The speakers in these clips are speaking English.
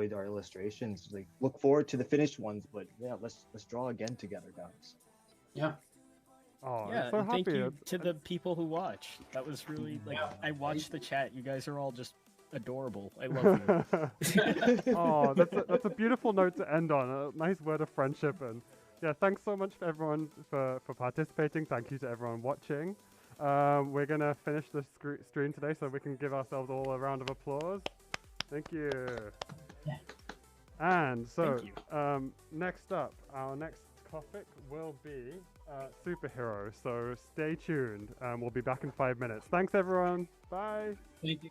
enjoyed our illustrations. Like, look forward to the finished ones, but yeah, let's draw again together, guys. Yeah. Oh, Yeah, I'm so and thank happy. you to the people who watch. That was really like I watched the chat. You guys are all just adorable. I love you. Oh, that's a beautiful note to end on. A nice word of friendship, and yeah, thanks so much for everyone for participating. Thank you to everyone watching. We're gonna finish the stream today, so we can give ourselves all a round of applause. Thank you. Yeah. And so, Thank you. next up, our next topic will be SuperHero. So stay tuned. We'll be back in 5 minutes. Thanks, everyone. Bye. Thank you.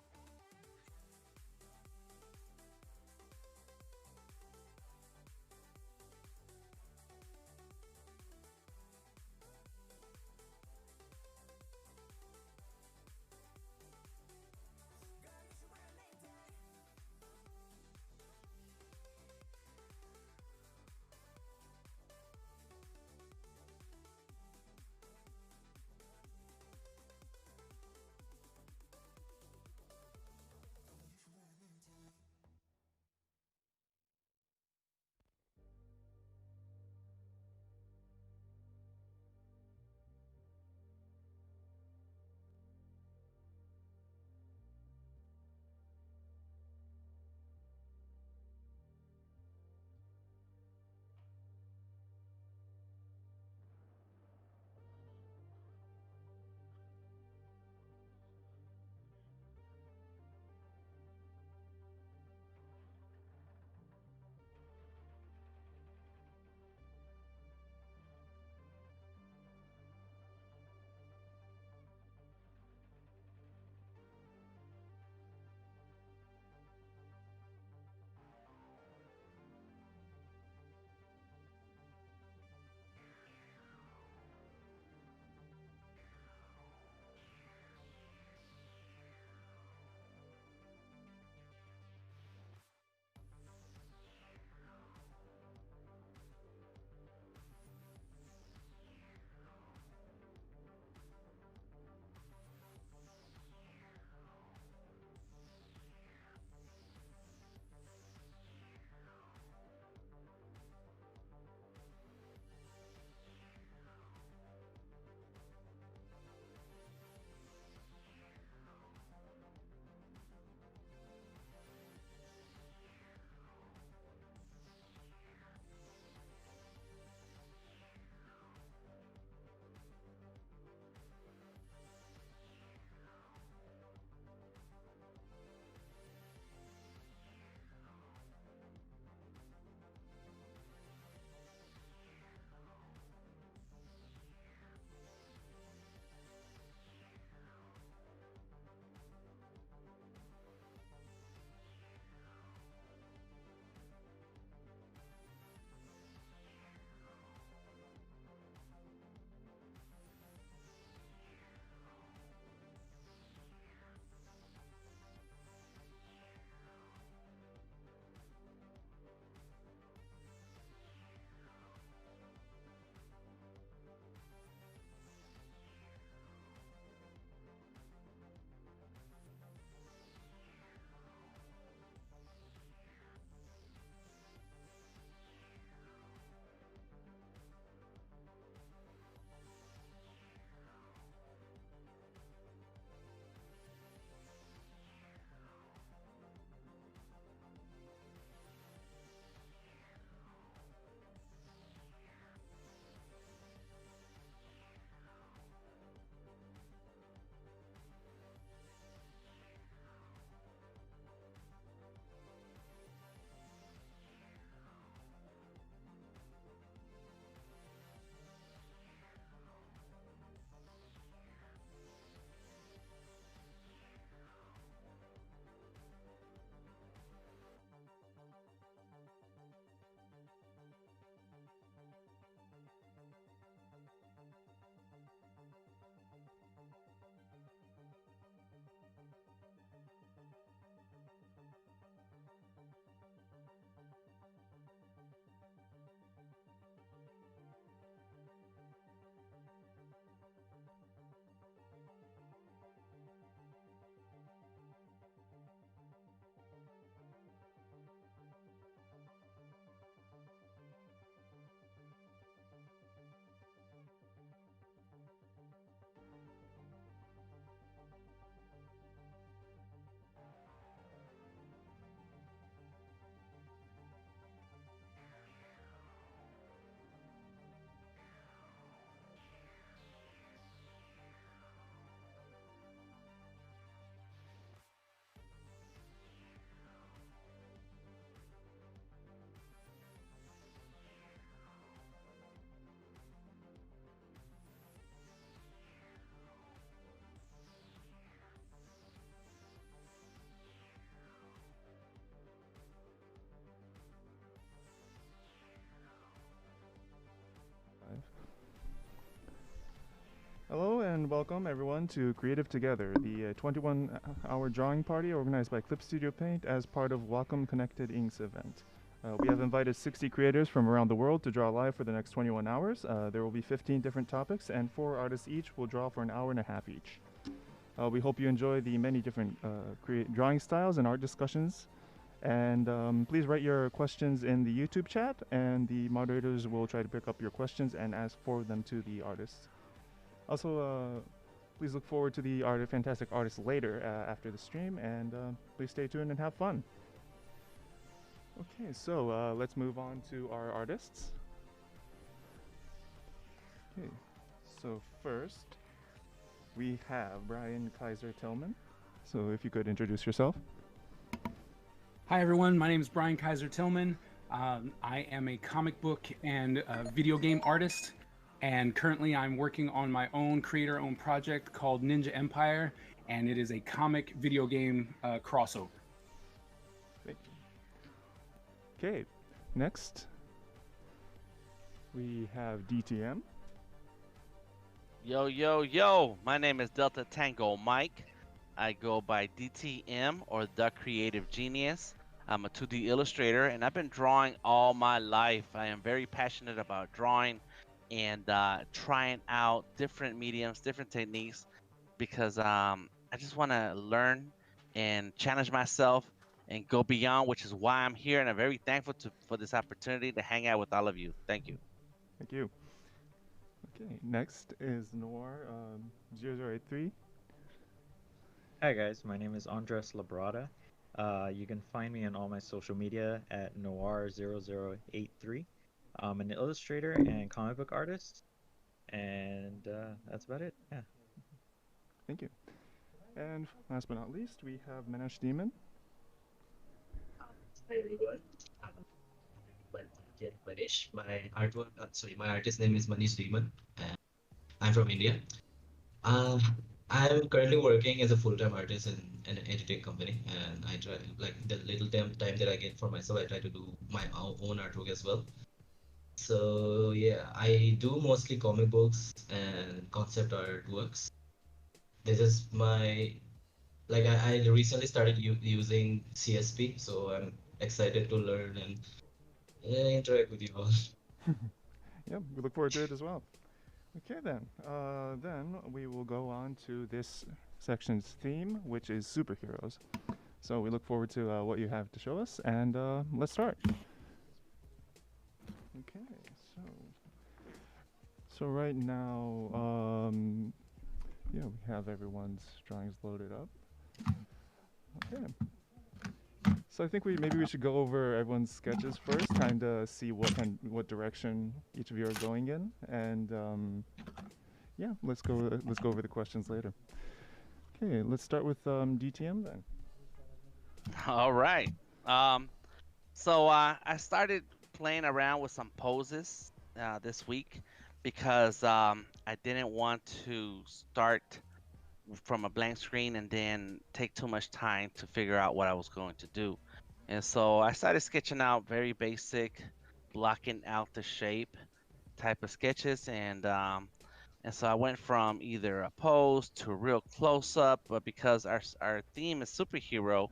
and welcome everyone to Creative Together, the 21-hour drawing party organized by Clip Studio Paint as part of Wacom Connected Inks event. We have invited 60 creators from around the world to draw live for the next 21 hours. There will be 15 different topics, and 4 artists each will draw for an hour and a half each. We hope you enjoy the many different drawing styles and art discussions. And please write your questions in the YouTube chat, and the moderators will try to pick up your questions and forward them to the artists. Also, please look forward to the fantastic artists later after the stream, and please stay tuned and have fun. Okay, so let's move on to our artists. Okay, so first we have Brian Kaiser Tillman. So if you could introduce yourself. Hi everyone, my name is Brian Kaiser Tillman. I am a comic book and video game artist, and currently I'm working on my own creator-owned project called Ninja Empire, and it is a comic video game crossover. Thank you. Okay, next we have DTM. Yo, yo, yo! My name is Delta Tango Mike. I go by DTM, or The Creative Genius. I'm a 2D illustrator, and I've been drawing all my life. I am very passionate about drawing and trying out different mediums, different techniques, because I just want to learn and challenge myself and go beyond, which is why I'm here, and I'm very thankful for this opportunity to hang out with all of you. Thank you. Thank you. Okay, next is Noir 0083. Hi guys, my name is Andres Labrada. You can find me on all my social media at Noir0083. I'm an illustrator and comic book artist, and that's about it. Yeah. Thank you. And last but not least, we have Manesh Demon. Hi everyone. Manish. My artwork, my artist name is Manish Demon, and I'm from India. I'm currently working as a full-time artist in an editing company, and I try, like, the little time that I get for myself, I try to do my own artwork as well. So yeah, I do mostly comic books and concept artworks. This is my, like, I recently started using CSP, so I'm excited to learn and interact with you all. Yep, we look forward to it as well. Okay then, then we will go on to this section's theme, which is superheroes. So we look forward to what you have to show us, and let's start. Okay, so right now, yeah, we have everyone's drawings loaded up. Okay. So I think maybe we should go over everyone's sketches first, kind of see what direction each of you are going in, and yeah, let's go over the questions later. Okay, let's start with DTM then. All right. So I started playing around with some poses this week because I didn't want to start from a blank screen and then take too much time to figure out what I was going to do. And so I started sketching out very basic, blocking out the shape type of sketches, and so I went from either a pose to a real close-up, but because our theme is superhero,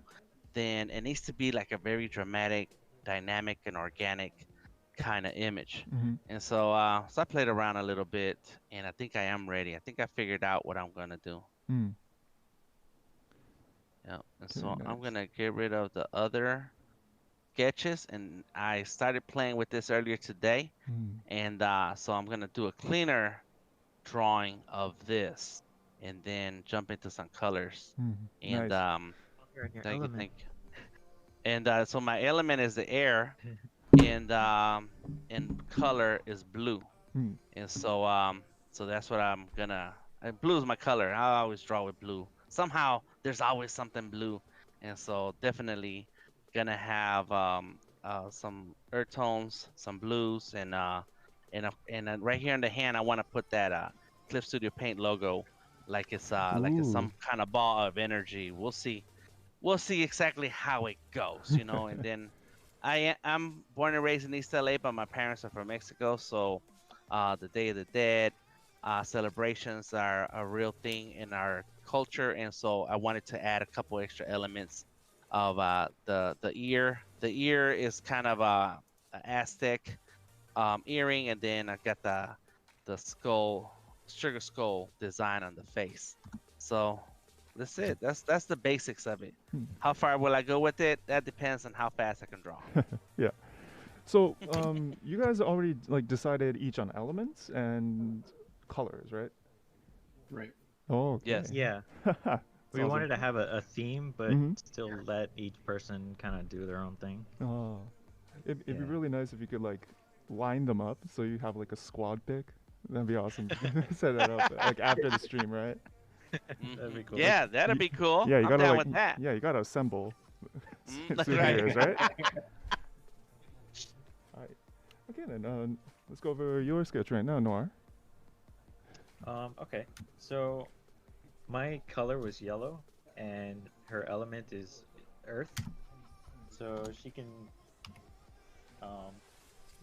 then it needs to be like a very dramatic, dynamic, and organic kind of image. Mm-hmm. And so so I played around a little bit, and I think I am ready. I think I figured out what I'm gonna do. Mm. Yeah, and Okay, so nice. I'm gonna get rid of the other sketches, and I started playing with this earlier today, and so I'm gonna do a cleaner drawing of this, and then jump into some colors. And Nice. thank you. And so my element is the air, and color is blue. And so so that's what I'm gonna. Blue is my color. I always draw with blue. Somehow there's always something blue, and so definitely gonna have some earth tones, some blues, and right here in the hand I want to put that Clip Studio Paint logo, like it's some kind of ball of energy. We'll see exactly how it goes, you know. And then I'm born and raised in East LA, but my parents are from Mexico, so the Day of the Dead, celebrations are a real thing in our culture, and so I wanted to add a couple extra elements of the ear. The ear is kind of a Aztec earring, and then I got the sugar skull design on the face. So that's it. That's the basics of it. How far will I go with it? That depends on how fast I can draw. Yeah. So you guys already like decided each on elements and colors, right? Right. Oh, okay. Yes. Yeah. That's We awesome. wanted to have a theme, but Mhm. still let each person kind of do their own thing. Oh, it'd be Yeah. really nice if you could like line them up so you have like a squad pick. That'd be awesome. Set that up like after the stream, right? That'd be cool. Yeah, that'd be cool. Yeah, you I'm gotta down like with that. yeah, you gotta assemble That's right. superheroes, right? All right. Okay, then let's go over your sketch right now, Noir. Okay. So my color was yellow, and her element is earth. So she can,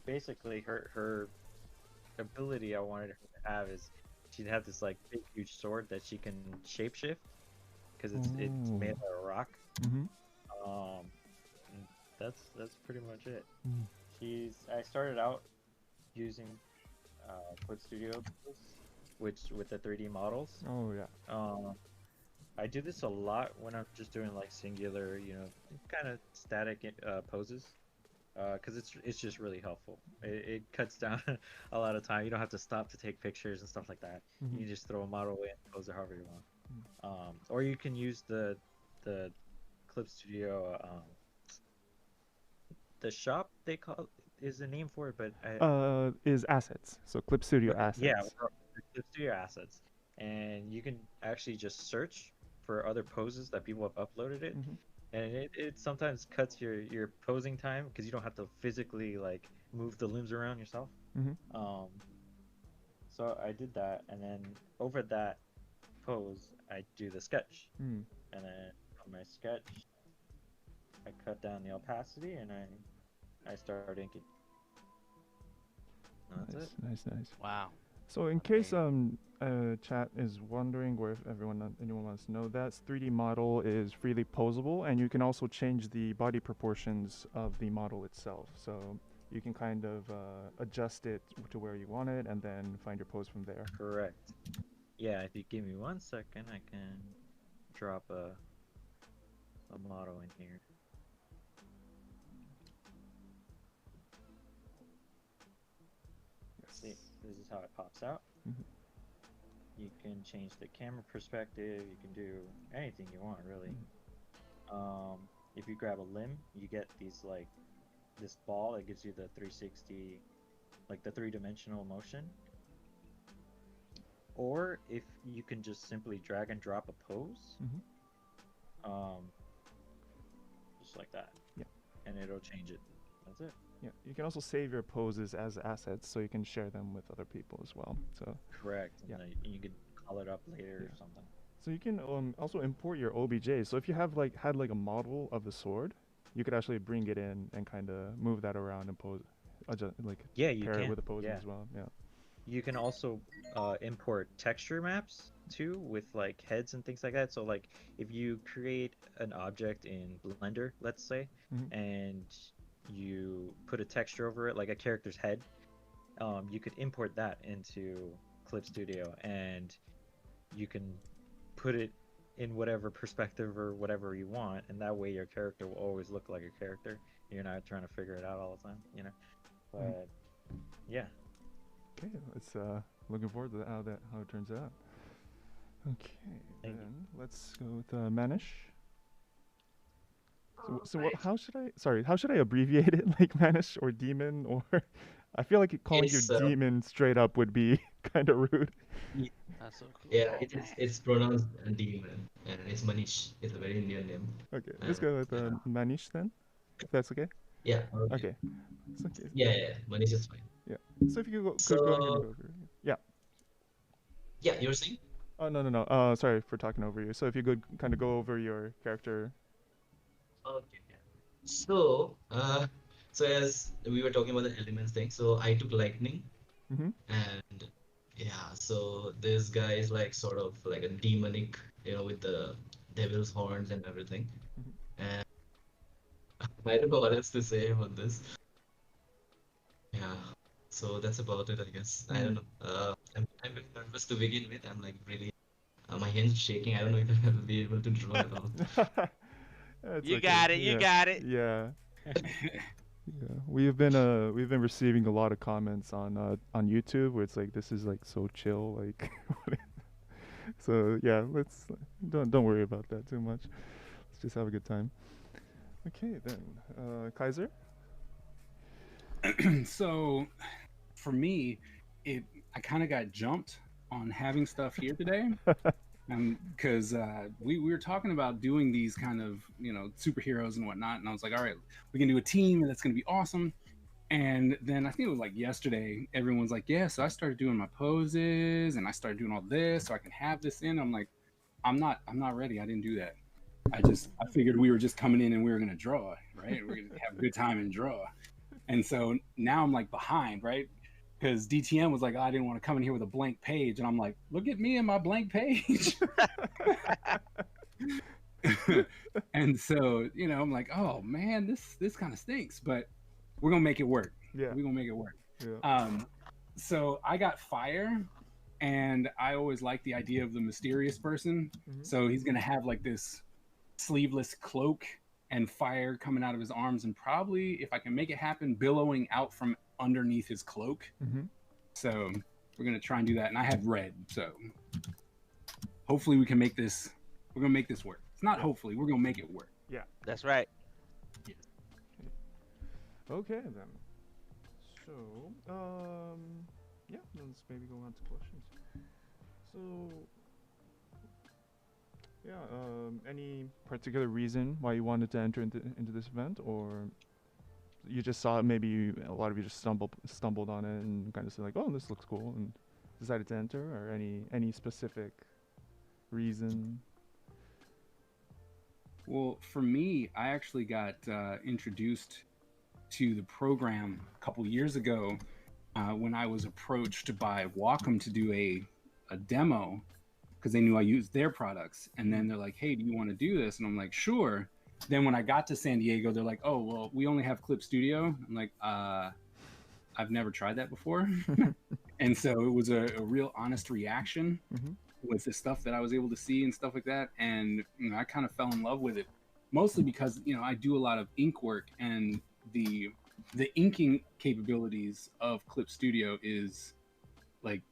basically her ability I wanted her to have is she'd have this like big huge sword that she can shapeshift because it's made out of rock. Mm-hmm. And that's pretty much it. Mm. I started out using Clip Studio tools, which with the 3D models. Oh yeah. I do this a lot when I'm just doing like singular, kind of static poses, because it's just really helpful. It cuts down a lot of time. You don't have to stop to take pictures and stuff like that. Mhm. You just throw a model in, pose it however you want. Or you can use the Clip Studio. The shop they call is the name for it, but Is assets. So Clip Studio assets. yeah, Clip Studio assets, and you can actually just search for other poses that people have uploaded it, Mhm. and it sometimes cuts your posing time because you don't have to physically like move the limbs around yourself. Mhm. So I did that, and then over that pose, I do the sketch, Mm. and then on my sketch, I cut down the opacity and I start inking. And that's Nice, it. nice, nice. Wow. So in case chat is wondering, or if anyone wants to know, that 3D model is freely posable, and you can also change the body proportions of the model itself. So you can kind of adjust it to where you want it, and then find your pose from there. Correct. Yeah, if you give me 1 second, I can drop a model in here. See, this is how it pops out. Mhm. You can change the camera perspective. You can do anything you want, really. If you grab a limb, you get these like this ball that gives you the 360, like the three-dimensional motion. Or if you can just simply drag and drop a pose, Mhm. just like that. Yeah. And it'll change it. That's it. Yeah, you can also save your poses as assets, so you can share them with other people as well. So Correct. And Yeah. then you can call it up later or Yeah. something. So you can also import your OBJ. So if you have had a model of the sword, you could actually bring it in and kind of move that around and pose, adjust, Yeah, you pair it can. with the poses Yeah. as well. Yeah. You can also import texture maps too with like heads and things like that. So like if you create an object in Blender, let's say, Mhm. and you put a texture over it, like a character's head, you could import that into Clip Studio, and you can put it in whatever perspective or whatever you want, and that way your character will always look like a character. You're not trying to figure it out all the time. But yeah. Okay, let's looking forward to how it turns out. Okay, Thank you. then let's go with Manish. How should I abbreviate it? Like Manish or Demon, or I feel like calling you It's Demon straight up would be kind of rude. That's so cool. yeah, it's pronounced demon, and it's Manish. It's a very Indian name. Okay, let's go with Manish then, if that's okay. Yeah. Okay. It's okay. Yeah, Manish is fine. Yeah. So if you could go ahead and So go over. Yeah. yeah, you were saying? Oh no. Sorry for talking over you. So if you could kind of go over your character. Okay. Yeah. So so as we were talking about the elements thing, so I took lightning, Mm-hmm. and yeah, so this guy is like sort of like a demonic, with the devil's horns and everything. And I don't know what else to say about this. Yeah, so that's about it, I guess. I don't know. I'm very nervous to begin with. I'm like really, my hands shaking. I don't know if I will be able to draw at all. That's You okay. got it. You Yeah. got it. Yeah. Yeah. We've been receiving a lot of comments on YouTube where it's like this is like so chill, like so yeah, let's don't worry about that too much. Let's just have a good time. Okay then. Kaiser? So for me, I kind of got jumped on having stuff here today. Because we were talking about doing these kind of superheroes and whatnot, and I was like, all right, we can do a team, and that's gonna be awesome. And then I think it was like yesterday, everyone's like, yeah, so I started doing my poses and I started doing all this so I can have this in. I'm like, I'm not ready. I didn't do that. I figured we were just coming in and we were gonna draw, right? We're gonna have a good time and draw. And so now I'm like behind, right? Because DTM was like, oh, I didn't want to come in here with a blank page. And I'm like, look at me and my blank page. And so, I'm like, oh man, this kind of stinks, but we're going to make it work. Yeah. We're going to make it work. Yeah. So I got fire, and I always like the idea of the mysterious person. So he's going to have like this sleeveless cloak and fire coming out of his arms, and probably, if I can make it happen, billowing out from underneath his cloak. So we're gonna try and do that, and I have red, so hopefully we can make this. We're gonna make this work. It's not hopefully, we're gonna make it work. Yeah. That's right. Okay then. So yeah, let's maybe go on to questions. So yeah, any particular reason why you wanted to enter into this event, or you just saw it, maybe a lot of you just stumbled on it and kind of said like, oh, this looks cool, and decided to enter, or any specific reason? Well, for me, I actually got introduced to the program a couple years ago when I was approached by Wacom to do a demo, because they knew I used their products. And then they're like, hey, do you want to do this? And I'm like, sure. Then when I got to San Diego, they're like, oh, well, we only have Clip Studio. I'm like, I've never tried that before. And so it was a real honest reaction with the stuff that I was able to see and stuff like that. And I kind of fell in love with it, mostly because I do a lot of ink work, and the inking capabilities of Clip Studio is like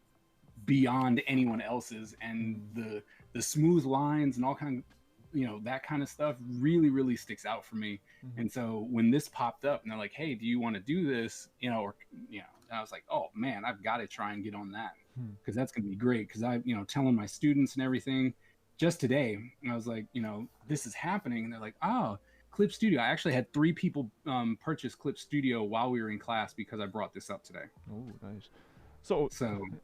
beyond anyone else's, and the smooth lines and all kind of that kind of stuff really sticks out for me. And so when this popped up and they're like, hey, do you want to do this, and I was like, oh man, I've got to try and get on that, because that's going to be great. Because I telling my students and everything just today, I was like, this is happening, and they're like, oh, Clip Studio. I actually had 3 people purchase Clip Studio while we were in class because I brought this up today. Oh, nice. So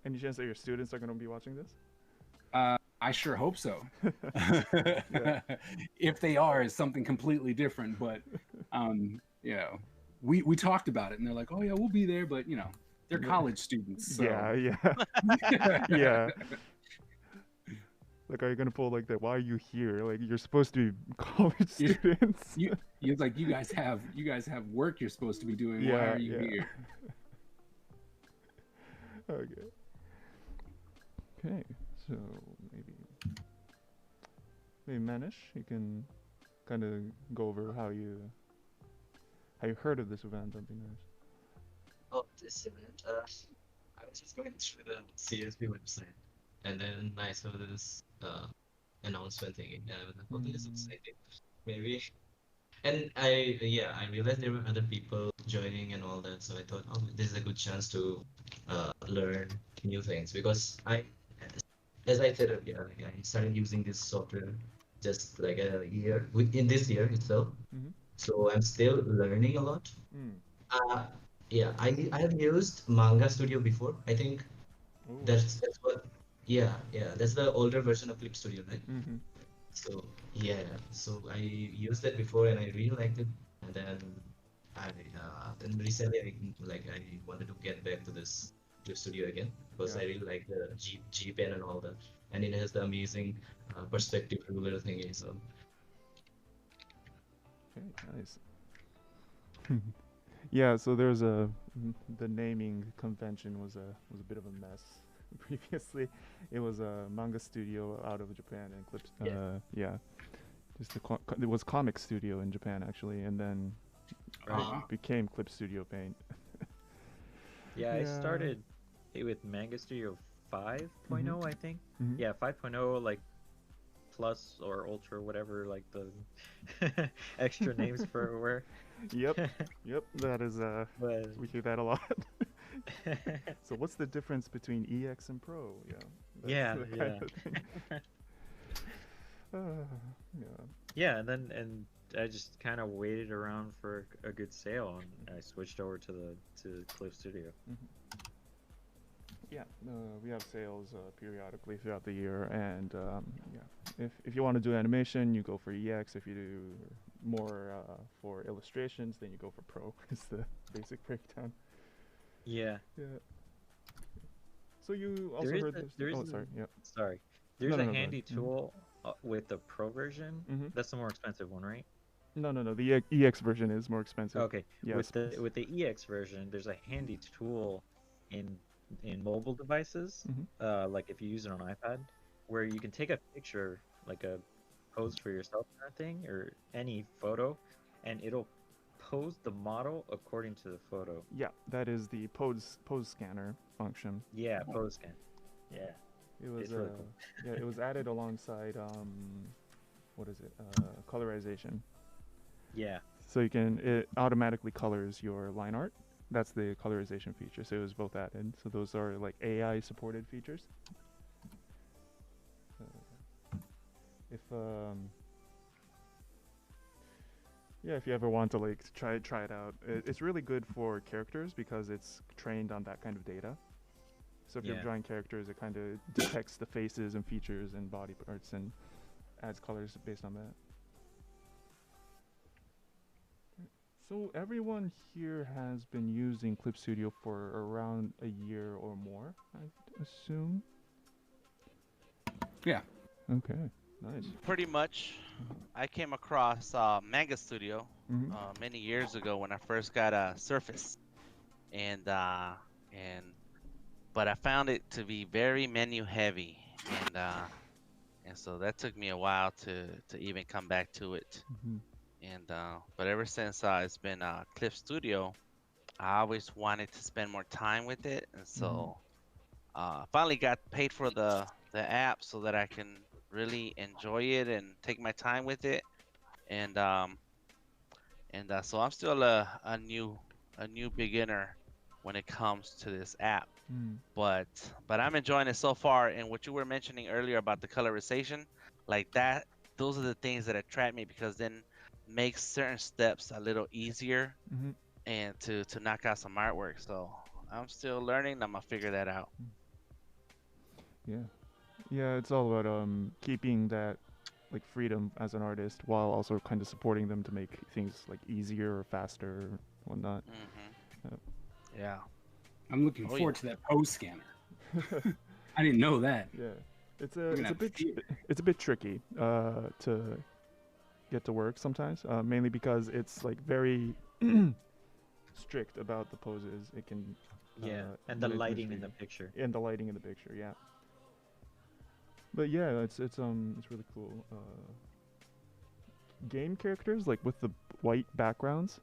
any chance that your students are going to be watching this? I sure hope so. If they are, it's something completely different. But we talked about it, and they're like, "Oh yeah, we'll be there," but they're college students. So. Yeah. Yeah. Like, are you gonna pull like that? Why are you here? Like, you're supposed to be college students. You guys have work you're supposed to be doing. Why are you here? Okay, so maybe Manish, you can kind of go over how you heard of this event. That'd be nice. Oh, this event. I was just going through the CSB website, and then I saw this announcement thing, and I was like, oh, this is exciting. Maybe. And I realized there were other people joining and all that, so I thought, oh, this is a good chance to learn new things, because as I said earlier, I started using this software just like a year, in this year itself. So I'm still learning a lot. I have used Manga Studio before. I think that's what. That's the older version of Clip Studio, right? So so I used that before and I really liked it. And then recently I wanted to get back to this Clip Studio again, because Yeah. I really like the G pen and all that, and it has the amazing perspective ruler thingy. So Okay, nice. Yeah, so there's the naming convention was a bit of a mess. Previously, it was a manga studio out of Japan and Clips. Yeah, just it was Comic Studio in Japan actually, and then it became Clip Studio Paint. Yeah, I Yeah. started it with Manga Studio 5.0, I think. Mhm. Yeah, 5.0, like plus or ultra, whatever, like the extra names for where. Yep, yep. That is But we hear that a lot. So what's the difference between EX and Pro? Yeah. That's Yeah, the kind yeah. of thing. Yeah. yeah, and I just kind of waited around for a good sale, and I switched over to Clip Studio. Yeah, we have sales periodically throughout the year, and yeah, if you want to do animation, you go for EX. If you do more for illustrations, then you go for Pro. Is the basic breakdown. Yeah. Yeah. So you also There is heard a- this? there is Oh, a- sorry. Yeah. Sorry. There's no, a go ahead. handy tool with the Pro version. Mhm. That's the more expensive one, right? No. The EX version is more expensive. Okay. Yes. With the EX version, there's a handy tool in mobile devices, like if you use it on iPad, where you can take a picture, like a pose for yourself kind of thing, or any photo, and it'll pose the model according to the photo. Yeah, that is the pose scanner function. Yeah, pose scan. Yeah. It was It's really cool. yeah, it was added alongside what is it? Colorization. Yeah. So it automatically colors your line art. That's the colorization feature. So it was both added. So those are like AI supported features. If yeah, if you ever want to like try it out, it's really good for characters because it's trained on that kind of data. So if you're Yeah. drawing characters, it kind of detects the faces and features and body parts and adds colors based on that. So everyone here has been using Clip Studio for around a year or more, I assume. Yeah. Okay, nice. Pretty much. I came across Manga Studio Mhm. many years ago when I first got a Surface, and but I found it to be very menu heavy, and so that took me a while to even come back to it. Mhm. And but ever since it's been Clip Studio, I always wanted to spend more time with it, and so finally got paid for the app so that I can really enjoy it and take my time with it. And so I'm still a new beginner when it comes to this app, but I'm enjoying it so far. And what you were mentioning earlier about the colorization, like that, those are the things that attract me because then makes certain steps a little easier Mhm. and to knock out some artwork. So I'm still learning. I'm gonna figure that out. Yeah. Yeah, it's all about keeping that like freedom as an artist while also kind of supporting them to make things like easier or faster or whatnot. Yeah. I'm looking Oh, forward to that pose scanner. I didn't know that. Yeah, it's We're gonna a have bit fear. it's a bit tricky to get to work sometimes, mainly because it's like very strict about the poses. It can Yeah, and the really lighting in the frustrate picture. you. And the lighting in the picture, yeah. But yeah, it's really cool. Game characters like with the white backgrounds,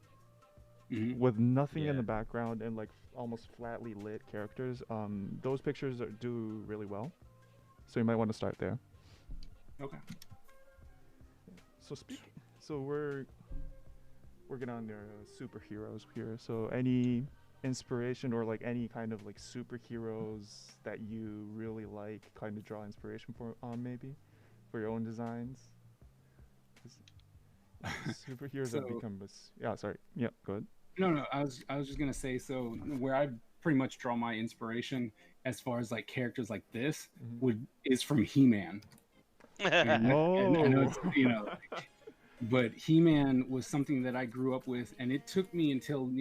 with nothing in the background and like almost flatly lit characters. Those pictures do really well. So you might want to start there. Okay. So we're working on their superheroes here. So any inspiration or like any kind of like superheroes that you really like, kind of draw inspiration on maybe for your own designs. 'Cause superheroes have So- become yeah. Sorry. Yeah. Go ahead. No. I was just gonna say, so where I pretty much draw my inspiration as far as like characters like this is from He-Man. And I know it's, but He-Man was something that I grew up with, and it took me until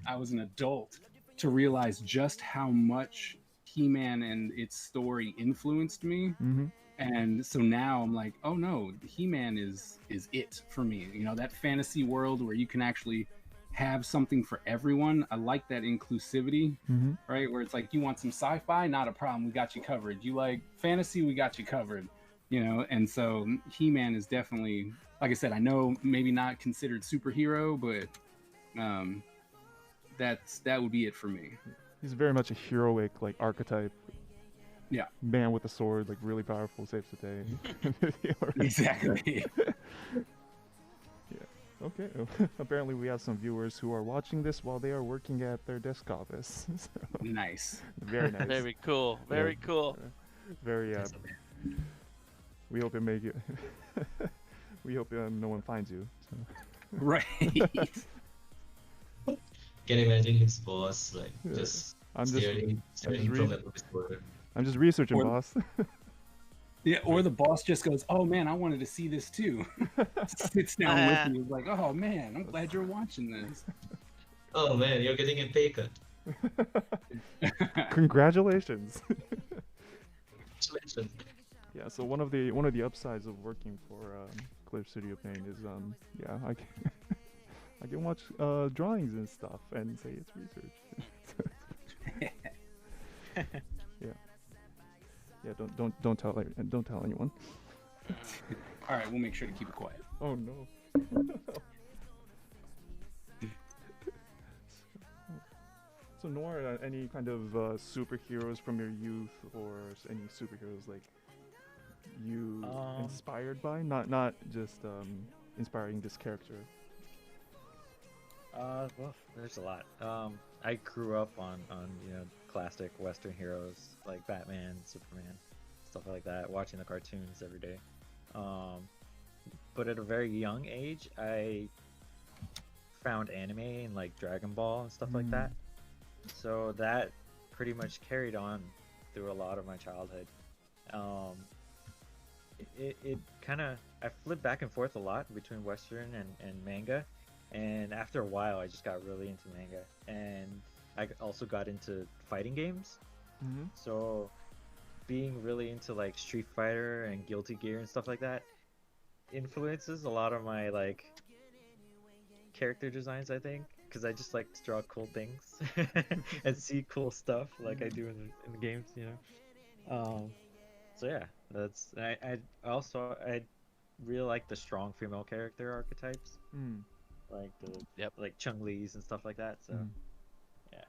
I was an adult to realize just how much He-Man and its story influenced me. Mm-hmm. And so now I'm like, oh no, He-Man is it for me. You know, that fantasy world where you can actually have something for everyone. I like that inclusivity, Mm-hmm. right? Where it's like, you want some sci-fi, not a problem, we got you covered. You like fantasy, we got you covered. You know, and so He-Man is definitely, like I said, I know maybe not considered superhero, but that would be it for me. He's very much a heroic like archetype. Yeah. Man with a sword, like really powerful, saves the day. Exactly. Yeah. Okay. Apparently, we have some viewers who are watching this while they are working at their desk office. So, Nice. very nice. Very cool. Very cool. Very. We hope it make it. We hope no one finds you. So. Right. Can imagine his boss like Yeah. just I'm staring from reading. above his shoulder. I'm just researching, Or- boss. Yeah, or the boss just goes, "Oh man, I wanted to see this too." Sits down with me, like, "Oh man, I'm glad you're watching this." Oh man, you're getting a pay cut. Congratulations. Congratulations. Yeah. So one of the upsides of working for Clip Studio Paint is yeah, I can I can watch drawings and stuff and say it's research. Yeah. Yeah. Don't tell anyone. All right, we'll make sure to keep it quiet. Oh no. So Noir, any kind of superheroes from your youth, or any superheroes like you inspired by? Not just inspiring this character. Well, there's a lot. I grew up on classic Western heroes like Batman, Superman, stuff like that. Watching the cartoons every day. But at a very young age, I found anime and like Dragon Ball and stuff like that. So that pretty much carried on through a lot of my childhood. It kind of, I flipped back and forth a lot between Western and manga. And after a while, I just got really into manga. And I also got into fighting games. So being really into like Street Fighter and Guilty Gear and stuff like that influences a lot of my like character designs, I think, because I just like to draw cool things and see cool stuff like I do in the games, you know. So yeah, that's I really like the strong female character archetypes, like the like Chung-Li's and stuff like that. So yeah.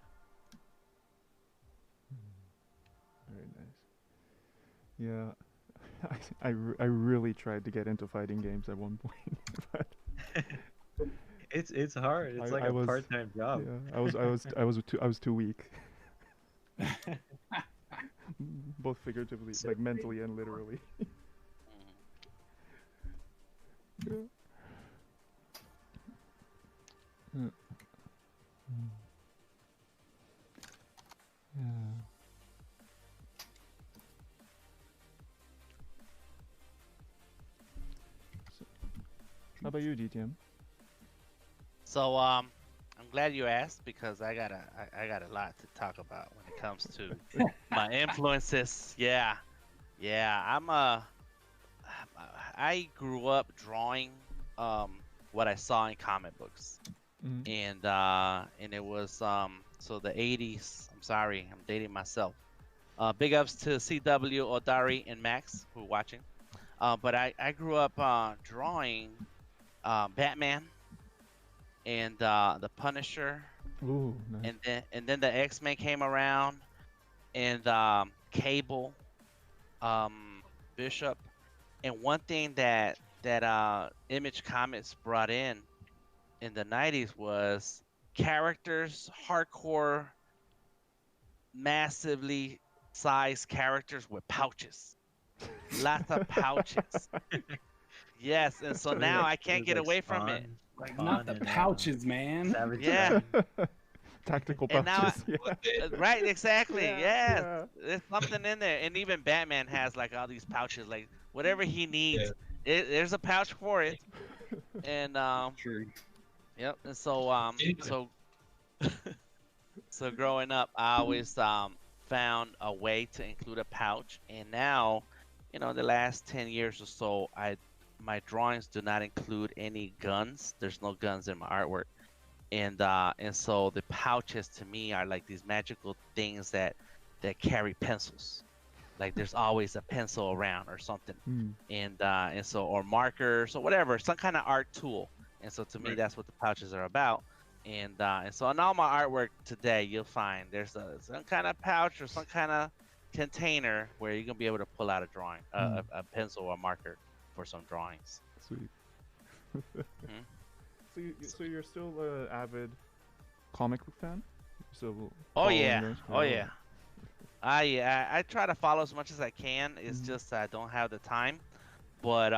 Very nice. Yeah, I really tried to get into fighting games at one point, but it's hard. It's like a part-time job. Yeah, I was too weak. Both figuratively, like mentally and literally. Yeah. How about you, DTM? So I'm glad you asked, because I got a lot to talk about when it comes to my influences. Yeah, I grew up drawing what I saw in comic books, and it was so the 80s. I'm sorry, I'm dating myself. Big ups to CW, Odari, and Max who are watching. But I grew up drawing Batman and the Punisher. Ooh, nice. and then the X-Men came around, and Cable, Bishop, and one thing that Image Comics brought in the 90s was characters, hardcore, massively sized characters with pouches. Lots of pouches. Yes, and so now I can't get away from it. Like, not the pouches, man. Yeah. Tactical And now, pouches. Yeah. right, exactly. Yeah, Yes, yeah. there's something in there, and even Batman has like all these pouches, like whatever he needs. There's a pouch for it, and True. yep. And so So growing up, I always found a way to include a pouch, and now, the last 10 years or so, my drawings do not include any guns. There's no guns in my artwork, and so the pouches to me are like these magical things that carry pencils. Like there's always a pencil around or something, and so or markers or whatever, some kind of art tool. And so to me, that's what the pouches are about. And so in all my artwork today, you'll find there's some kind of pouch or some kind of container where you're gonna be able to pull out a drawing, a pencil or a marker for some drawings. Sweet. So you're still an avid comic book fan? So oh yeah. I try to follow as much as I can. It's just I don't have the time, but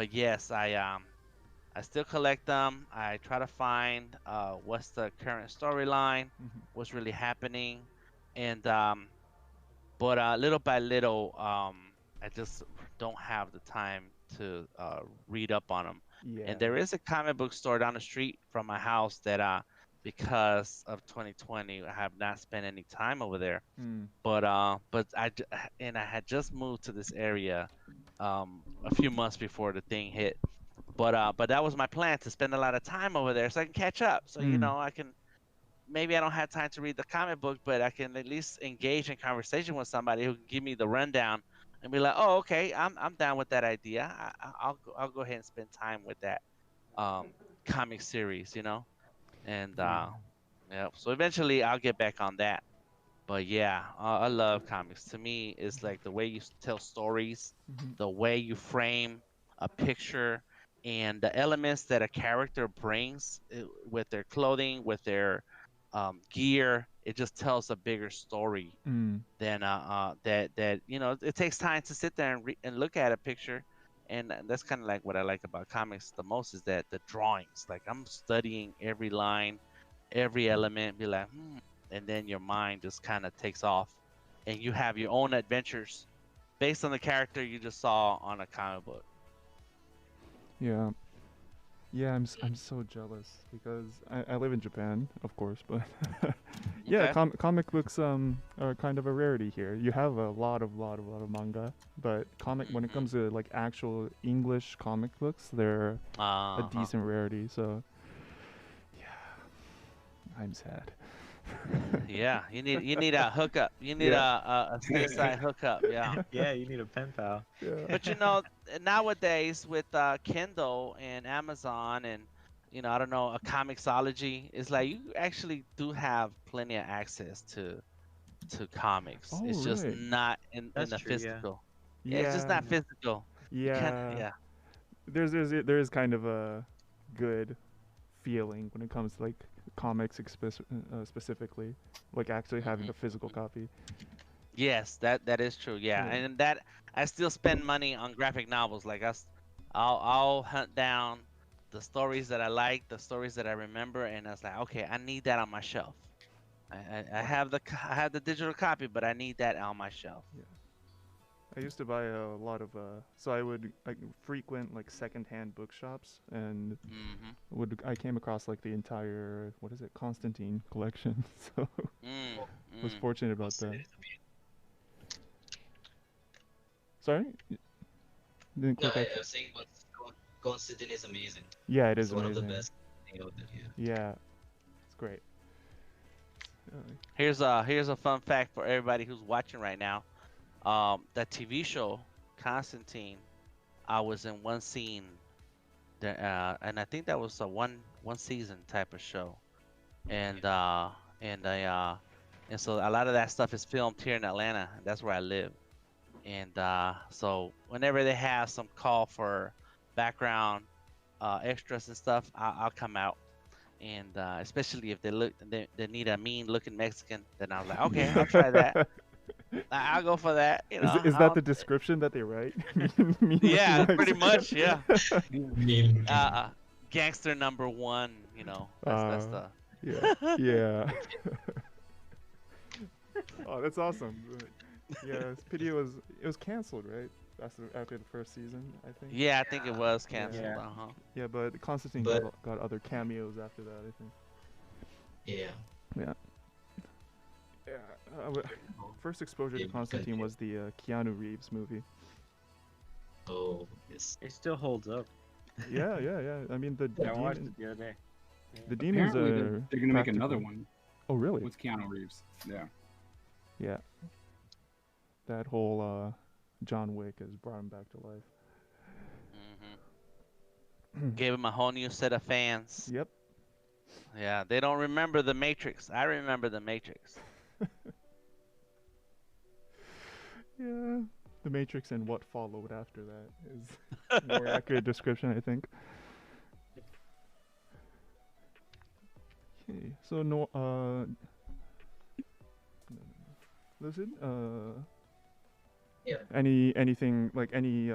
yes, I still collect them. I try to find what's the current storyline, what's really happening, and but little by little, I just don't have the time to read up on them. Yeah. And there is a comic book store down the street from my house that because of 2020, I have not spent any time over there. But I had just moved to this area a few months before the thing hit. But that was my plan, to spend a lot of time over there so I can catch up. So I can, maybe I don't have time to read the comic book, but I can at least engage in conversation with somebody who can give me the rundown and be like, oh, okay, I'm down with that idea. I'll go ahead and spend time with that comic series, and yeah. So eventually I'll get back on that. But yeah, I love comics. To me, it's like the way you tell stories, the way you frame a picture, and the elements that a character brings with their clothing, with their gear. It just tells a bigger story than that. It takes time to sit there and look at a picture, and that's kind of like what I like about comics the most, is that the drawings. Like I'm studying every line, every element, be like, and then your mind just kind of takes off, and you have your own adventures based on the character you just saw on a comic book. Yeah. Yeah, I'm so jealous because I live in Japan, of course, but yeah, Okay. comic books are kind of a rarity here. You have a lot of manga, but when it comes to like actual English comic books, they're a decent rarity. So yeah, I'm sad. Yeah, you need a hookup. You need a stateside hookup. Yeah. Yeah, you need a pen pal. Yeah. But nowadays with Kindle and Amazon and I don't know, a Comixology, it's like you actually do have plenty of access to comics. Oh, It's just really? not in That's the true, yeah. physical. Yeah, it's just Yeah. not physical. You can't, Yeah. There is kind of a good feeling when it comes to like comics specifically, like actually having a physical copy. Yes, that is true. Yeah, Yeah. and that I still spend money on graphic novels. Like I'll hunt down the stories that I like, the stories that I remember, and I was like, okay, I need that on my shelf. I have the digital copy, but I need that on my shelf. I used to buy a lot of so I would like frequent like secondhand bookshops, and I came across like the entire, what is it, Constantine collection. So was fortunate about that. Sorry? Didn't No, quite I was saying Constantine is amazing. Yeah, it It's is one of the amazing. best thing out there. Yeah, it's great. Here's a fun fact for everybody who's watching right now. That TV show Constantine, I was in one scene, and I think that was a one season type of show, and so a lot of that stuff is filmed here in Atlanta. That's where I live, and so whenever they have some call for background extras and stuff, I'll come out. And especially if they need a mean looking Mexican, then I'm like, okay, I'll try that. I'll go for that. Is that the description that they write? Yeah, pretty much. Yeah. Mean. Gangster number one. That's the. Yeah. Yeah. Oh, that's awesome. Yeah, it was canceled, right? After the first season, I think. Yeah, I think it was canceled. Yeah. Yeah, but Constantine got other cameos after that, I think. Yeah. Yeah. First exposure to Yeah, Constantine was the Keanu Reeves movie. Oh, yes. It still holds up. Yeah. I mean, the I watched demon, it the other day. the demons Apparently, are they're gonna make another practical. one Oh, really? with Keanu Reeves. Yeah. Yeah. That whole John Wick has brought him back to life. Gave him a whole new set of fans. Yep. Yeah, they don't remember the Matrix. I remember the Matrix. Yeah. The Matrix and what followed after that is a more accurate description, I think. Okay, so Lucid, Yeah. anything like any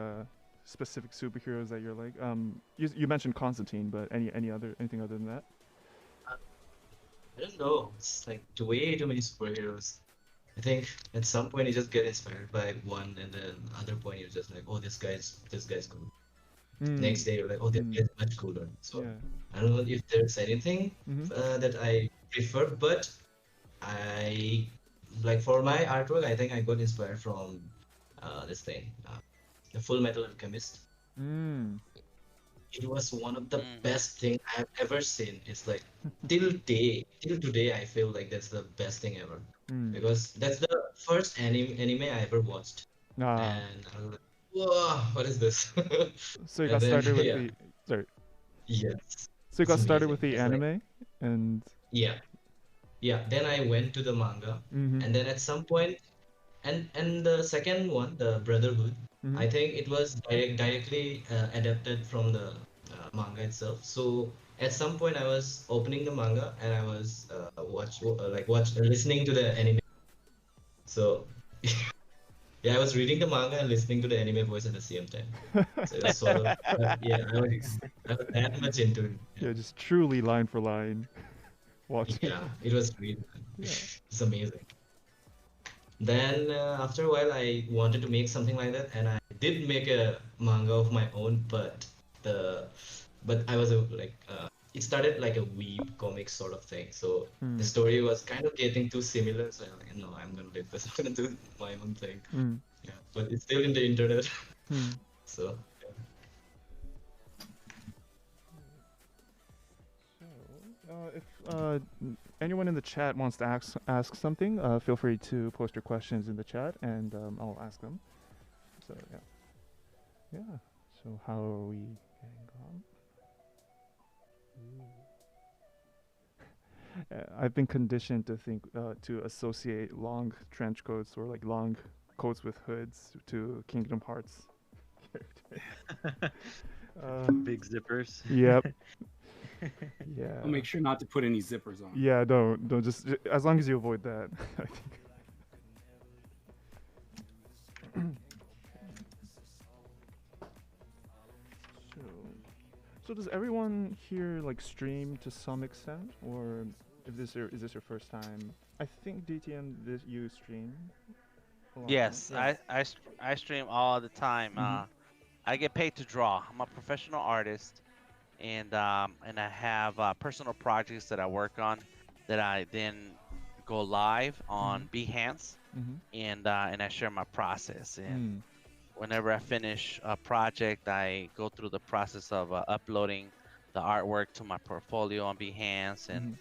specific superheroes that you're like? You mentioned Constantine, but anything other than that? I don't know. It's like way too many superheroes. I think at some point you just get inspired by one, and then other point you're just like, oh, this guy's cool. Next day you're like, oh, this guy's much cooler. So Yeah. I don't know if there's anything Mhm. that I prefer, but I like for my artwork, I think I got inspired from this thing, the Full Metal Alchemist. It was one of the best thing I've ever seen. It's like till today, I feel like that's the best thing ever because that's the first anime I ever watched, and I was like, whoa, what is this? So you And got then, started with yeah. the sorry. Yes. So you got It's started with amazing. the It's like- anime, and yeah. Then I went to the manga, and then at some point, and the second one, the Brotherhood, I think it was directly adapted from the manga itself. So at some point, I was opening the manga and I was listening to the anime. So yeah, I was reading the manga and listening to the anime voice at the same time. So it was sort of yeah, I was that much into it. yeah, just truly line for line watching. Yeah, it was really Yeah. it's amazing. Then after a while, I wanted to make something like that, and I did make a manga of my own. But I was it started like a weeb comic sort of thing. So the story was kind of getting too similar. So I'm like, no, I'm gonna leave this. I'm gonna do my own thing. Yeah, but it's still in the internet. So If anyone in the chat wants to ask something, feel free to post your questions in the chat, and I'll ask them. So yeah. So how are we getting on? I've been conditioned to think to associate long trench coats or like long coats with hoods to Kingdom Hearts character. Big zippers. Yep. Yeah. I'll make sure not to put any zippers on. Yeah, don't just as long as you avoid that, I think. So does everyone here like stream to some extent, or is this your first time? I think DTM you stream. A lot, Yes, right? I stream all the time. I get paid to draw. I'm a professional artist, and I have personal projects that I work on that I then go live on Behance, and I share my process. And whenever I finish a project, I go through the process of uploading the artwork to my portfolio on Behance. And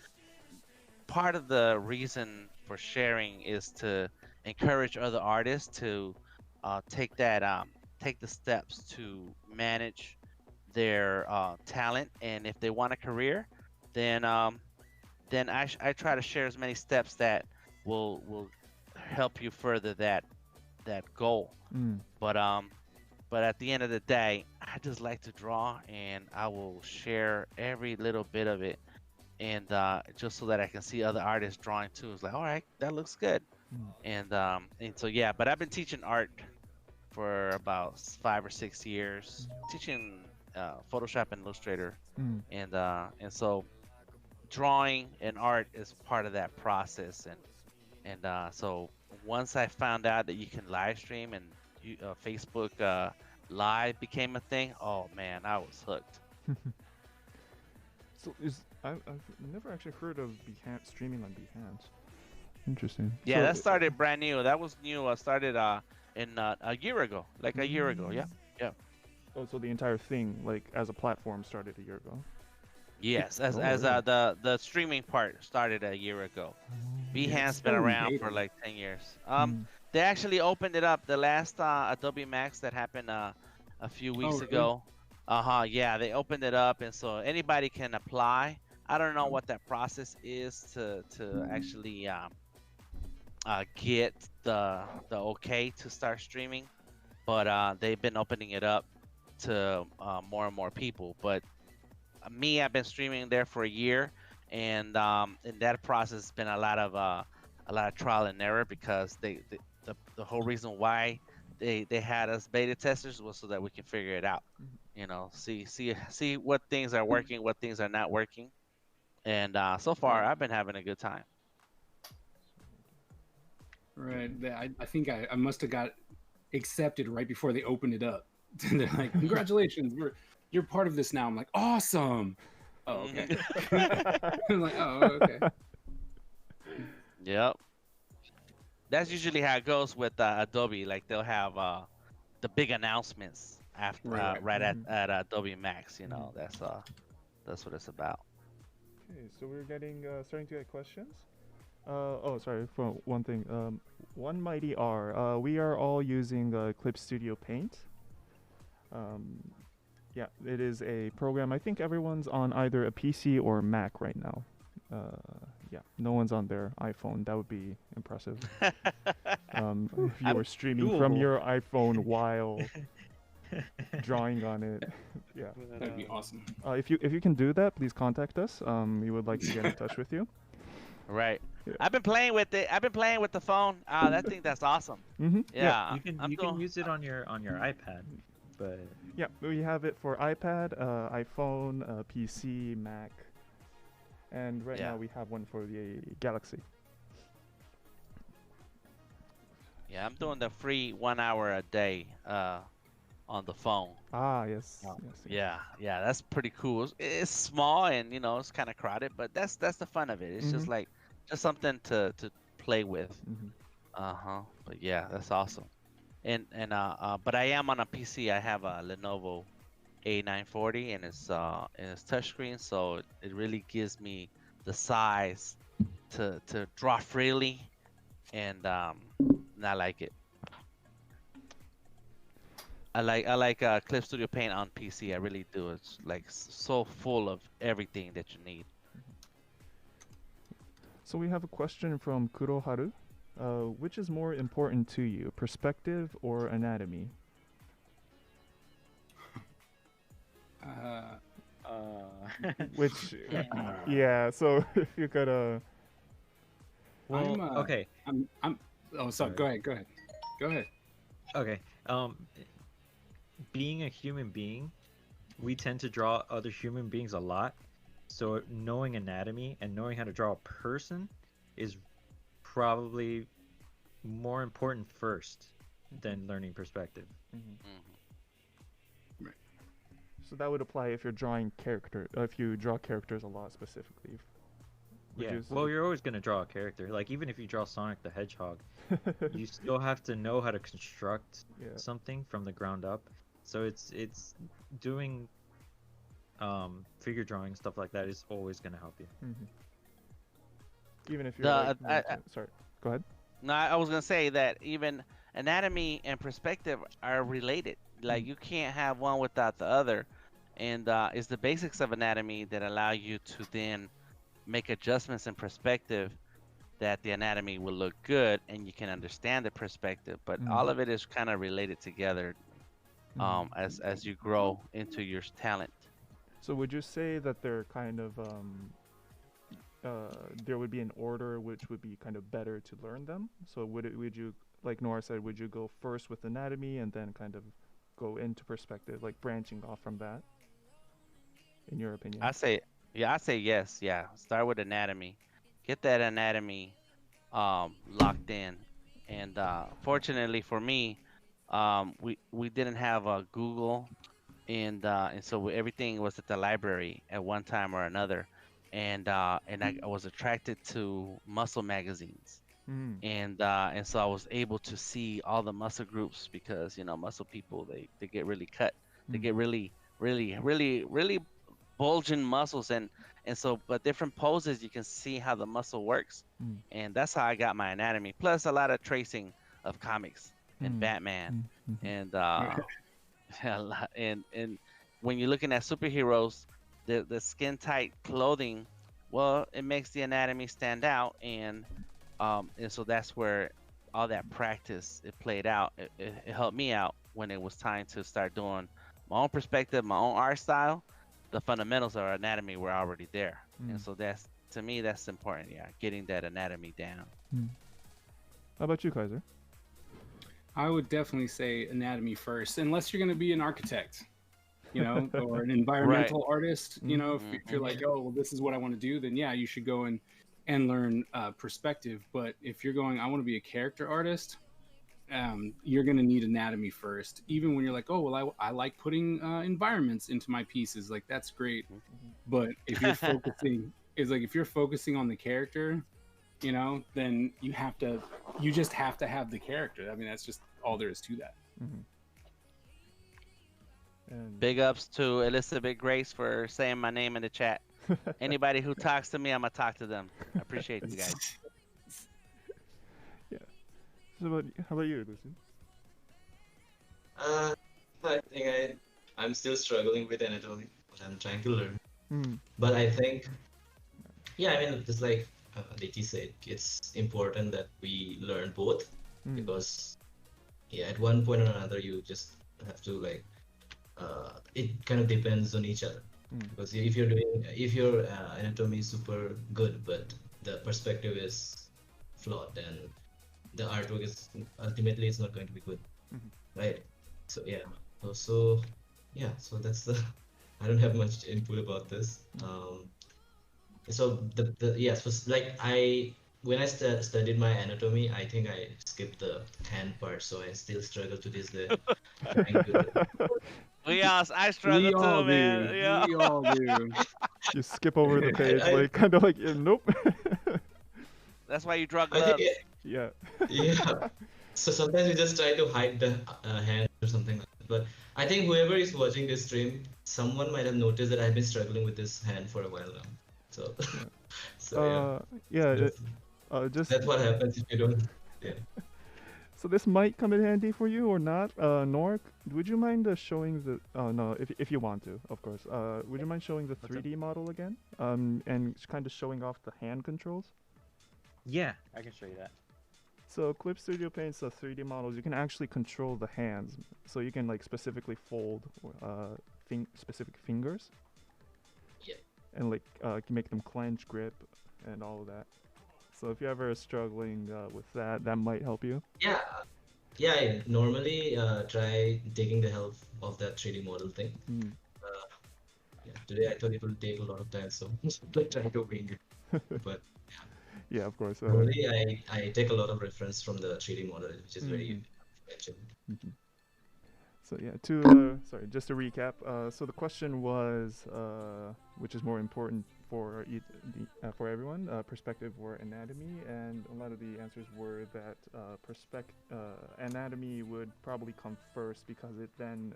part of the reason for sharing is to encourage other artists to take the steps to manage their talent, and if they want a career, then I try to share as many steps that will help you further that goal. But at the end of the day, I just like to draw, and I will share every little bit of it, and just so that I can see other artists drawing too. It's like, all right, that looks good, and so yeah. But I've been teaching art for about 5 or 6 years, teaching Photoshop and Illustrator, and so drawing and art is part of that process, and so once I found out that you can live stream and Facebook Live became a thing, oh man, I was hooked. So I've never actually heard of Behance streaming on Behance. Interesting. Yeah, So- that started brand new. That was new. Started in a year ago, like a year ago. Yeah. Oh, so the entire thing, like as a platform, started a year ago. Yes, Oh, really? the streaming part started a year ago. Behance been still in around beta. for like 10 years. Mm. They actually opened it up. The last Adobe Max that happened a few weeks really? ago. Yeah, they opened it up, and so anybody can apply. I don't know what that process is to actually get the okay to start streaming, but they've been opening it up to more and more people. But me, I've been streaming there for a year, and in that process, has been a lot of trial and error because the whole reason why they had us beta testers was so that we can figure it out. You know, see what things are working, what things are not working, and so far I've been having a good time. Right. I think I must have got accepted right before they opened it up. They're like, "Congratulations, you're part of this now." I'm like, "Awesome." Oh, okay. I'm like, "Oh, okay." Yep. That's usually how it goes with Adobe. Like they'll have the big announcements after Right. at Adobe Max. You know, that's what it's about. Okay, so we're getting starting to get questions. Oh, sorry for one thing. One Mighty R. We are all using Clip Studio Paint. Yeah, it is a program. I think everyone's on either a PC or Mac right now. Yeah, no one's on their iPhone. That would be impressive. If you were streaming from doable. your iPhone while drawing on it, yeah. That'd be awesome. If you can do that, please contact us. We would like to get in touch with you. Right. Yeah. I've been playing with it. I've been playing with the phone. That thing, that's awesome. Mm-hmm. Yeah. You can use it on your iPad, but Yeah, we have it for iPad, iPhone, PC, Mac, and right Yeah. now we have one for the Galaxy. Yeah, I'm doing the free 1 hour a day on the phone. Ah, yes. Oh, Yes, yes. Yeah, that's pretty cool. It's small and it's kind of crowded, but that's the fun of it. It's just like something to play with. But yeah, that's awesome. And but I am on a PC. I have a Lenovo A940 and it's touchscreen, so it really gives me the size to draw freely, and I like it. I like Clip Studio Paint on PC. I really do. It's like so full of everything that you need. So we have a question from Kuroharu. Which is more important to you, perspective or anatomy? Which, yeah. So if you could, well, I'm, okay, I'm. Oh, sorry. Sorry. Go ahead. okay. Being a human being, we tend to draw other human beings a lot. So knowing anatomy and knowing how to draw a person is probably more important first than learning perspective. Right. so that would apply if you're drawing if you draw characters a lot specifically. Would Yeah, you well, you're always going to draw a character. Like, even if you draw Sonic the Hedgehog, you still have to know how to construct Yeah. something from the ground up. So it's doing figure drawing, stuff like that is always going to help you. Even if you're sorry, go ahead. No, I was gonna say that even anatomy and perspective are related. Like you can't have one without the other, and it's the basics of anatomy that allow you to then make adjustments in perspective that the anatomy will look good and you can understand the perspective. But all of it is kind of related together as you grow into your talent. So would you say that they're kind of there would be an order which would be kind of better to learn them? So would you, like Nora said, would you go first with anatomy and then kind of go into perspective, like branching off from that? In your opinion? I say yes. Yeah, start with anatomy, get that anatomy locked in, and fortunately for me, we didn't have a Google, and so everything was at the library at one time or another, and I was attracted to muscle magazines, and so I was able to see all the muscle groups because muscle people they get really cut, they get really bulging muscles, and so but different poses you can see how the muscle works, and that's how I got my anatomy. Plus a lot of tracing of comics and Batman, and and when you're looking at superheroes, the skin tight clothing, well, it makes the anatomy stand out, and so that's where all that practice it played out. It helped me out when it was time to start doing my own perspective, my own art style. The fundamentals of our anatomy were already there, and so that's, to me, that's important. Yeah, getting that anatomy down. How about you, Kaiser? I would definitely say anatomy first, unless you're going to be an architect, or an environmental artist. If you're like, oh, well, this is what I want to do, then yeah, you should go and learn perspective. But if you're going, I want to be a character artist, you're going to need anatomy first. Even when you're like, oh, well, I like putting environments into my pieces, like that's great. But if you're focusing on the character, then you just have to have the character. I mean, that's just all there is to that. And Big ups to Elizabeth Grace for saying my name in the chat. Anybody who talks to me, I'm gonna talk to them. I appreciate you guys. yeah. So how about you, Lucian? I think I'm still struggling with anatomy, but I'm trying to learn. But I think, yeah, I mean, just like Aditi said, it's important that we learn both because, yeah, at one point or another, you just have to it kind of depends on each other. Because if your anatomy is super good, but the perspective is flawed, then the artwork is ultimately it's not going to be good, right? So yeah, so that's the. I don't have much input about this. So when I studied my anatomy, I think I skipped the hand part, so I still struggle to this day. I struggle too, man. Yeah. We all do. You skip over the page, kind of like, nope. That's why you draw gloves. Yeah. Yeah. So sometimes we just try to hide the hand or something like that. But I think whoever is watching this stream, someone might have noticed that I've been struggling with this hand for a while now. So, that's what happens if you don't. Yeah. So this might come in handy for you or not. Nork, would you mind showing the? Oh no, if you want to, of course. Would you mind showing the 3D model again? And kind of showing off the hand controls. Yeah, I can show you that. So Clip Studio Paint's 3D models, you can actually control the hands. So you can specifically fold specific fingers. Yeah. And make them clench, grip, and all of that. So if you're ever struggling with that, that might help you. Yeah. Yeah, I normally try taking the help of that 3D model thing. Yeah, today I thought it would take a lot of time, so I try to wing it. But yeah, of course. Normally I take a lot of reference from the 3D model, which is very mentioned. So yeah, just to recap. So the question was, which is more important for everyone, perspective or anatomy, and a lot of the answers were that anatomy would probably come first because it then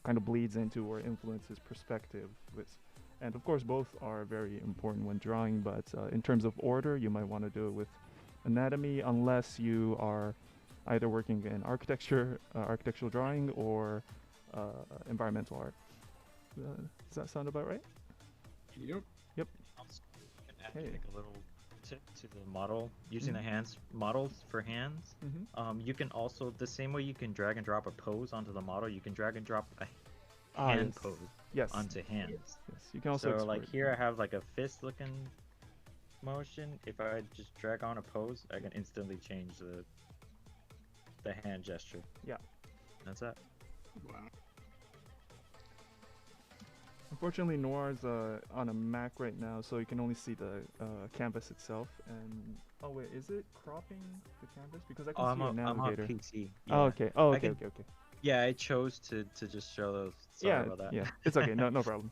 kind of bleeds into or influences perspective. And of course, both are very important when drawing, but in terms of order, you might want to do it with anatomy unless you are either working in architectural drawing, or environmental art. Does that sound about right? Yep. Also, you can add like a little tip to the model using the models for hands. You can also, the same way you can drag and drop a pose onto the model, you can drag and drop a hand pose onto hands. Yes, you can also. So like here I have like a fist looking motion. If I just drag on a pose, I can instantly change the hand gesture. Yeah. That's it. Wow. Unfortunately, Noir's on a Mac right now, so you can only see the canvas itself. And oh wait, is it cropping the canvas? Because I can see a navigator. I'm on PC. Yeah. Oh, okay. Oh, okay. Yeah, I chose to just show those. Sorry about that. Yeah, it's okay. No problem.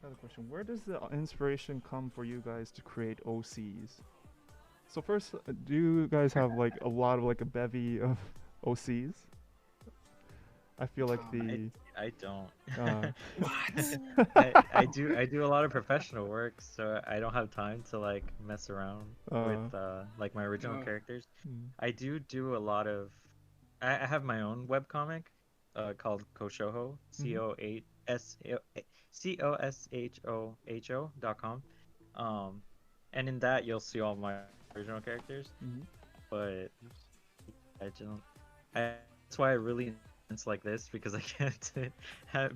Another question: where does the inspiration come for you guys to create OCs? So first, do you guys have like a lot of like a bevy of OCs? I feel like the I don't. What? I do a lot of professional work, so I don't have time to like mess around with like my original characters. I do a lot of. I have my own webcomic called Koshoho, COSHOHO.com. And in that you'll see all my original characters. But I don't. That's why I really it's like this because I can't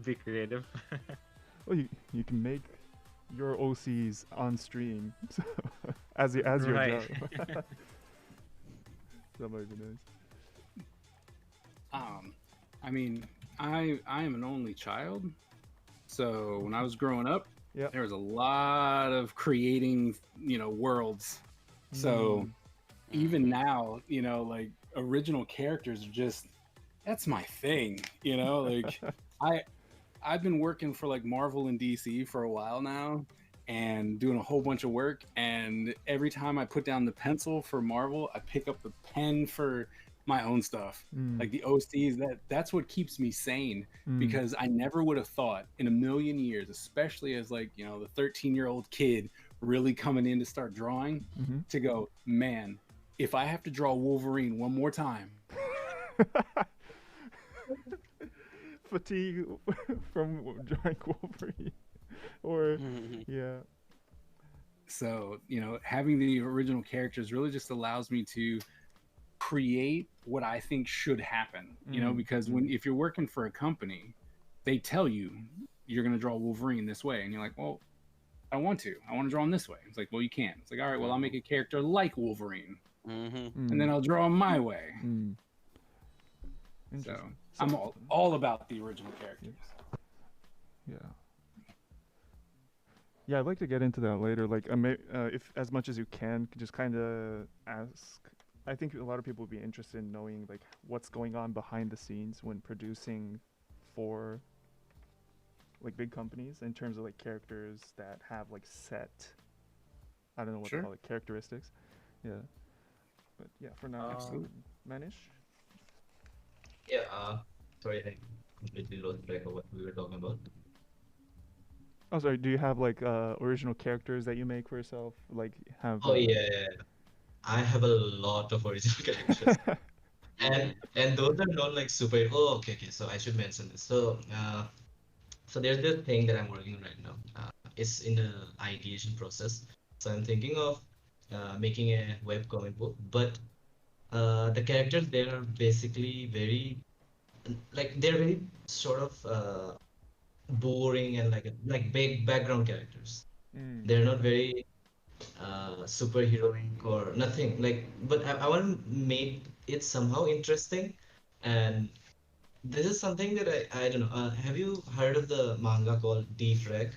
be creative. well, you can make your OCs on stream so, as your Right. job. That might be nice. I mean, I am an only child, so when I was growing up, there was a lot of creating, worlds. So even now, like original characters are just that's my thing, like I've been working for like Marvel and DC for a while now and doing a whole bunch of work, and every time I put down the pencil for Marvel, I pick up the pen for my own stuff. Like the OCs, that's what keeps me sane because I never would have thought in a million years, especially as like, the 13-year-old kid really coming in to start drawing, to go, man, if I have to draw Wolverine one more time. Fatigue from drawing Wolverine. Or, yeah. So, having the original characters really just allows me to create what I think should happen, because if you're working for a company, they tell you you're going to draw Wolverine this way. And you're like, well, I want to draw him this way. It's like, well, you can't. It's like, all right, well, I'll make a character like Wolverine and then I'll draw him my way. So I'm all about the original characters. Yeah, I'd like to get into that later. Like, if as much as you can, just kind of ask. I think a lot of people would be interested in knowing like what's going on behind the scenes when producing for like big companies in terms of like characters that have like set. I don't know what to call it, characteristics. Yeah, but yeah, for now, Manish. Yeah. Sorry, I completely lost track of what we were talking about. Oh, sorry. Do you have like original characters that you make for yourself? Like have? Oh yeah. I have a lot of original characters, and those are not like super. Oh, okay. So I should mention this. So there's this thing that I'm working on right now. It's in the ideation process. So I'm thinking of making a web comic book, but the characters there are basically very they're very sort of boring and like big background characters. They're not very superheroic or nothing but I want to make it somehow interesting, and this is something that I don't know, have you heard of the manga called Defrag?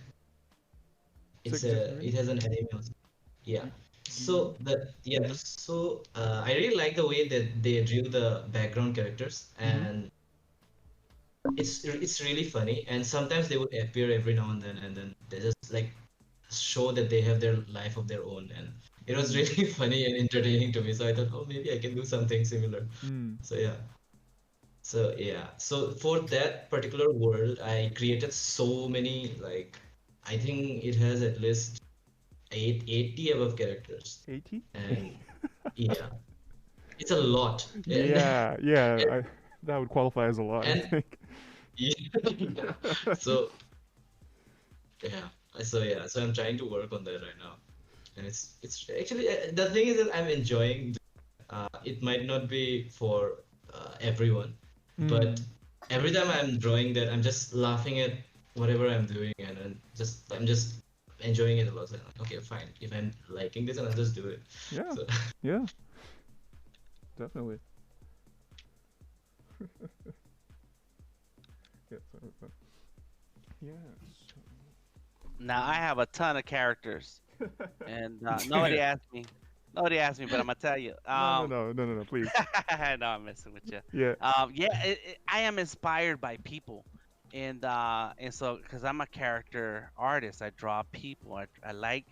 It has an anime also. Yeah, so I really like the way that they drew the background characters, and it's really funny, and sometimes they would appear every now and then they just like show that they have their life of their own, and it was really funny and entertaining to me, so I thought, oh, maybe I can do something similar. So for that particular world I created so many, like I think it has at least 80 above characters. 80? And yeah, it's a lot. Yeah, that would qualify as a lot, I think. So I'm trying to work on that right now, and it's actually the thing is that I'm enjoying. It might not be for everyone, but every time I'm drawing that, I'm just laughing at whatever I'm doing, and I'm just enjoying it a lot. So I'm like, okay, fine. If I'm liking this, and I'll just do it. Yeah. So. Yeah. Definitely. Yeah. Now I have a ton of characters, and nobody asked me. Nobody asked me, but I'm gonna tell you. No, please. No, I'm messing with you. Yeah. I am inspired by people. and so because I'm a character artist, I draw people. I like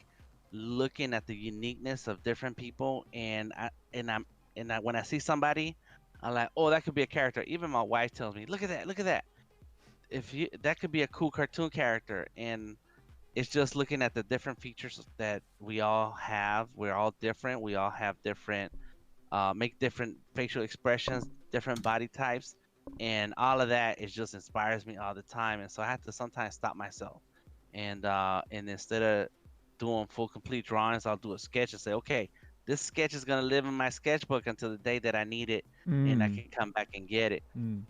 looking at the uniqueness of different people, and when I see somebody, I'm like, oh, that could be a character. Even my wife tells me, look at that, look at that. If you that could be a cool cartoon character, and it's just looking at the different features that we all have. We're all different. We all have different make different facial expressions, different body types, and all of that is just inspires me all the time. And so I have to sometimes stop myself, and instead of doing full complete drawings, I'll do a sketch and say, okay, this sketch is gonna live in my sketchbook until the day that I need it, and I can come back and get it.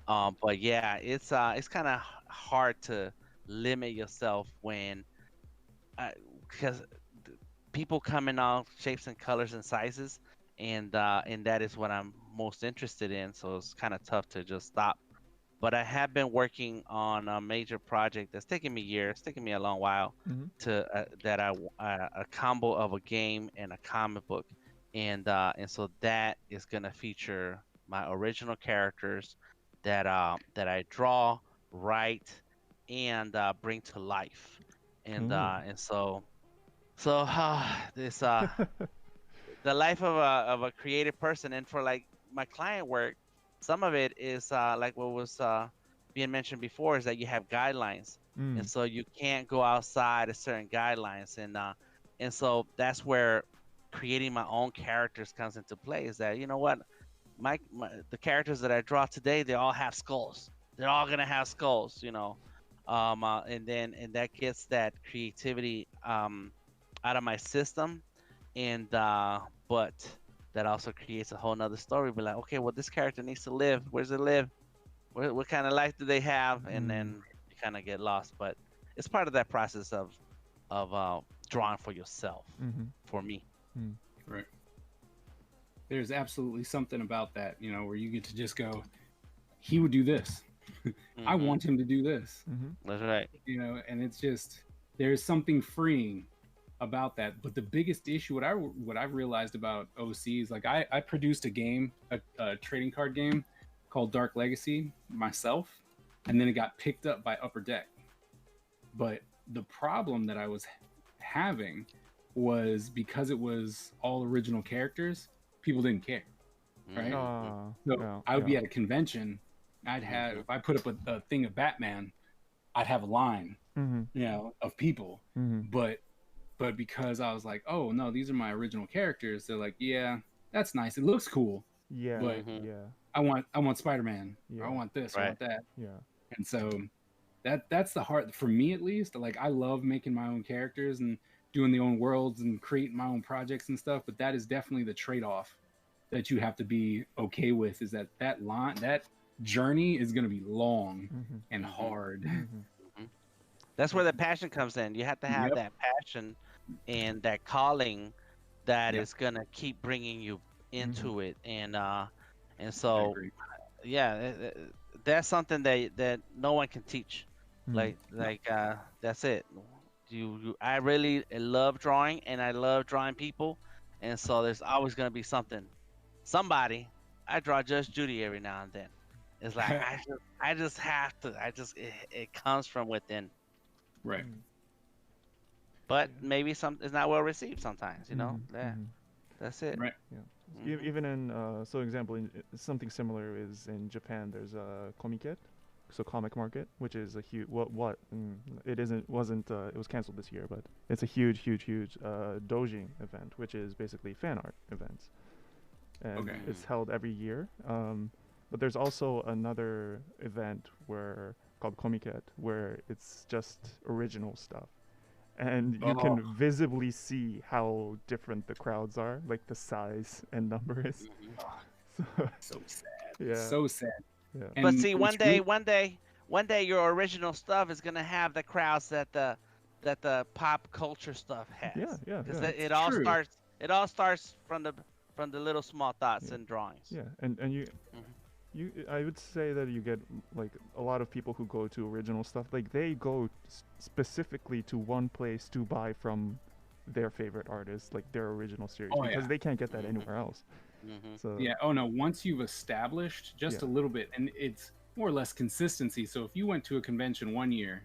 But yeah, it's kind of hard to limit yourself when because people come in all shapes and colors and sizes, and that is what I'm most interested in. So it's kind of tough to just stop. But I have been working on a major project that's taken me years, taken me a long while to a combo of a game and a comic book, and so that is gonna feature my original characters that I draw, write, and bring to life, and so this the life of a creative person, and for like my client work, some of it is like what was being mentioned before, is that you have guidelines, and so you can't go outside of certain guidelines, and so that's where creating my own characters comes into play. Is that, you know what, the characters that I draw today, they all have skulls. They're all gonna have skulls, and that gets that creativity out of my system, and but that also creates a whole nother story. Be like, okay, well, this character needs to live. Where's it live? What kind of life do they have? And then you kind of get lost. But it's part of that process of drawing for yourself. For me, Right. There's absolutely something about that, where you get to just go, he would do this. I want him to do this. That's right. And it's just, there's something freeing about that. But the biggest issue, what I've realized about OC is, like, I produced a game, a trading card game called Dark Legacy myself, and then it got picked up by Upper Deck. But the problem that I was having was, because it was all original characters, people didn't care, right? So I would be at a convention, I'd have, if I put up a thing of Batman, I'd have a line, of people, but because I was like, oh no, these are my original characters, they're like, yeah, that's nice, it looks cool, but I want Spider-Man, I want this, I want that, and so that's the hard, for me at least. Like, I love making my own characters and doing the own worlds and creating my own projects and stuff, but that is definitely the trade-off that you have to be okay with, is that journey is going to be long and hard. That's where the passion comes in. You have to have that passion and that calling that is going to keep bringing you into it, and so that's something that no one can teach. Like that's it. I really love drawing, and I love drawing people, and so there's always going to be somebody. I draw Judge Judy every now and then. It's like I just have to. It comes from within. Right. But maybe it's not well received sometimes. That's it. Right. Yeah. Even in example, something similar is in Japan. There's a comiket, so comic market, which is a huge it was canceled this year, but it's a huge doujin event, which is basically fan art events, and it's held every year. But there's also another event called Comiket, where it's just original stuff, and you can visibly see how different the crowds are, like the size and numbers. So sad. Yeah. So sad. Yeah. And But see, one day, your original stuff is gonna have the crowds that the pop culture stuff has. Yeah. Because it all starts from the little small thoughts and drawings. Yeah, and I would say that you get, like, a lot of people who go to original stuff, like, they go specifically to one place to buy from their favorite artist, like their original series, because they can't get that anywhere else. So once you've established just a little bit, and more or less consistency. So if you went to a convention one year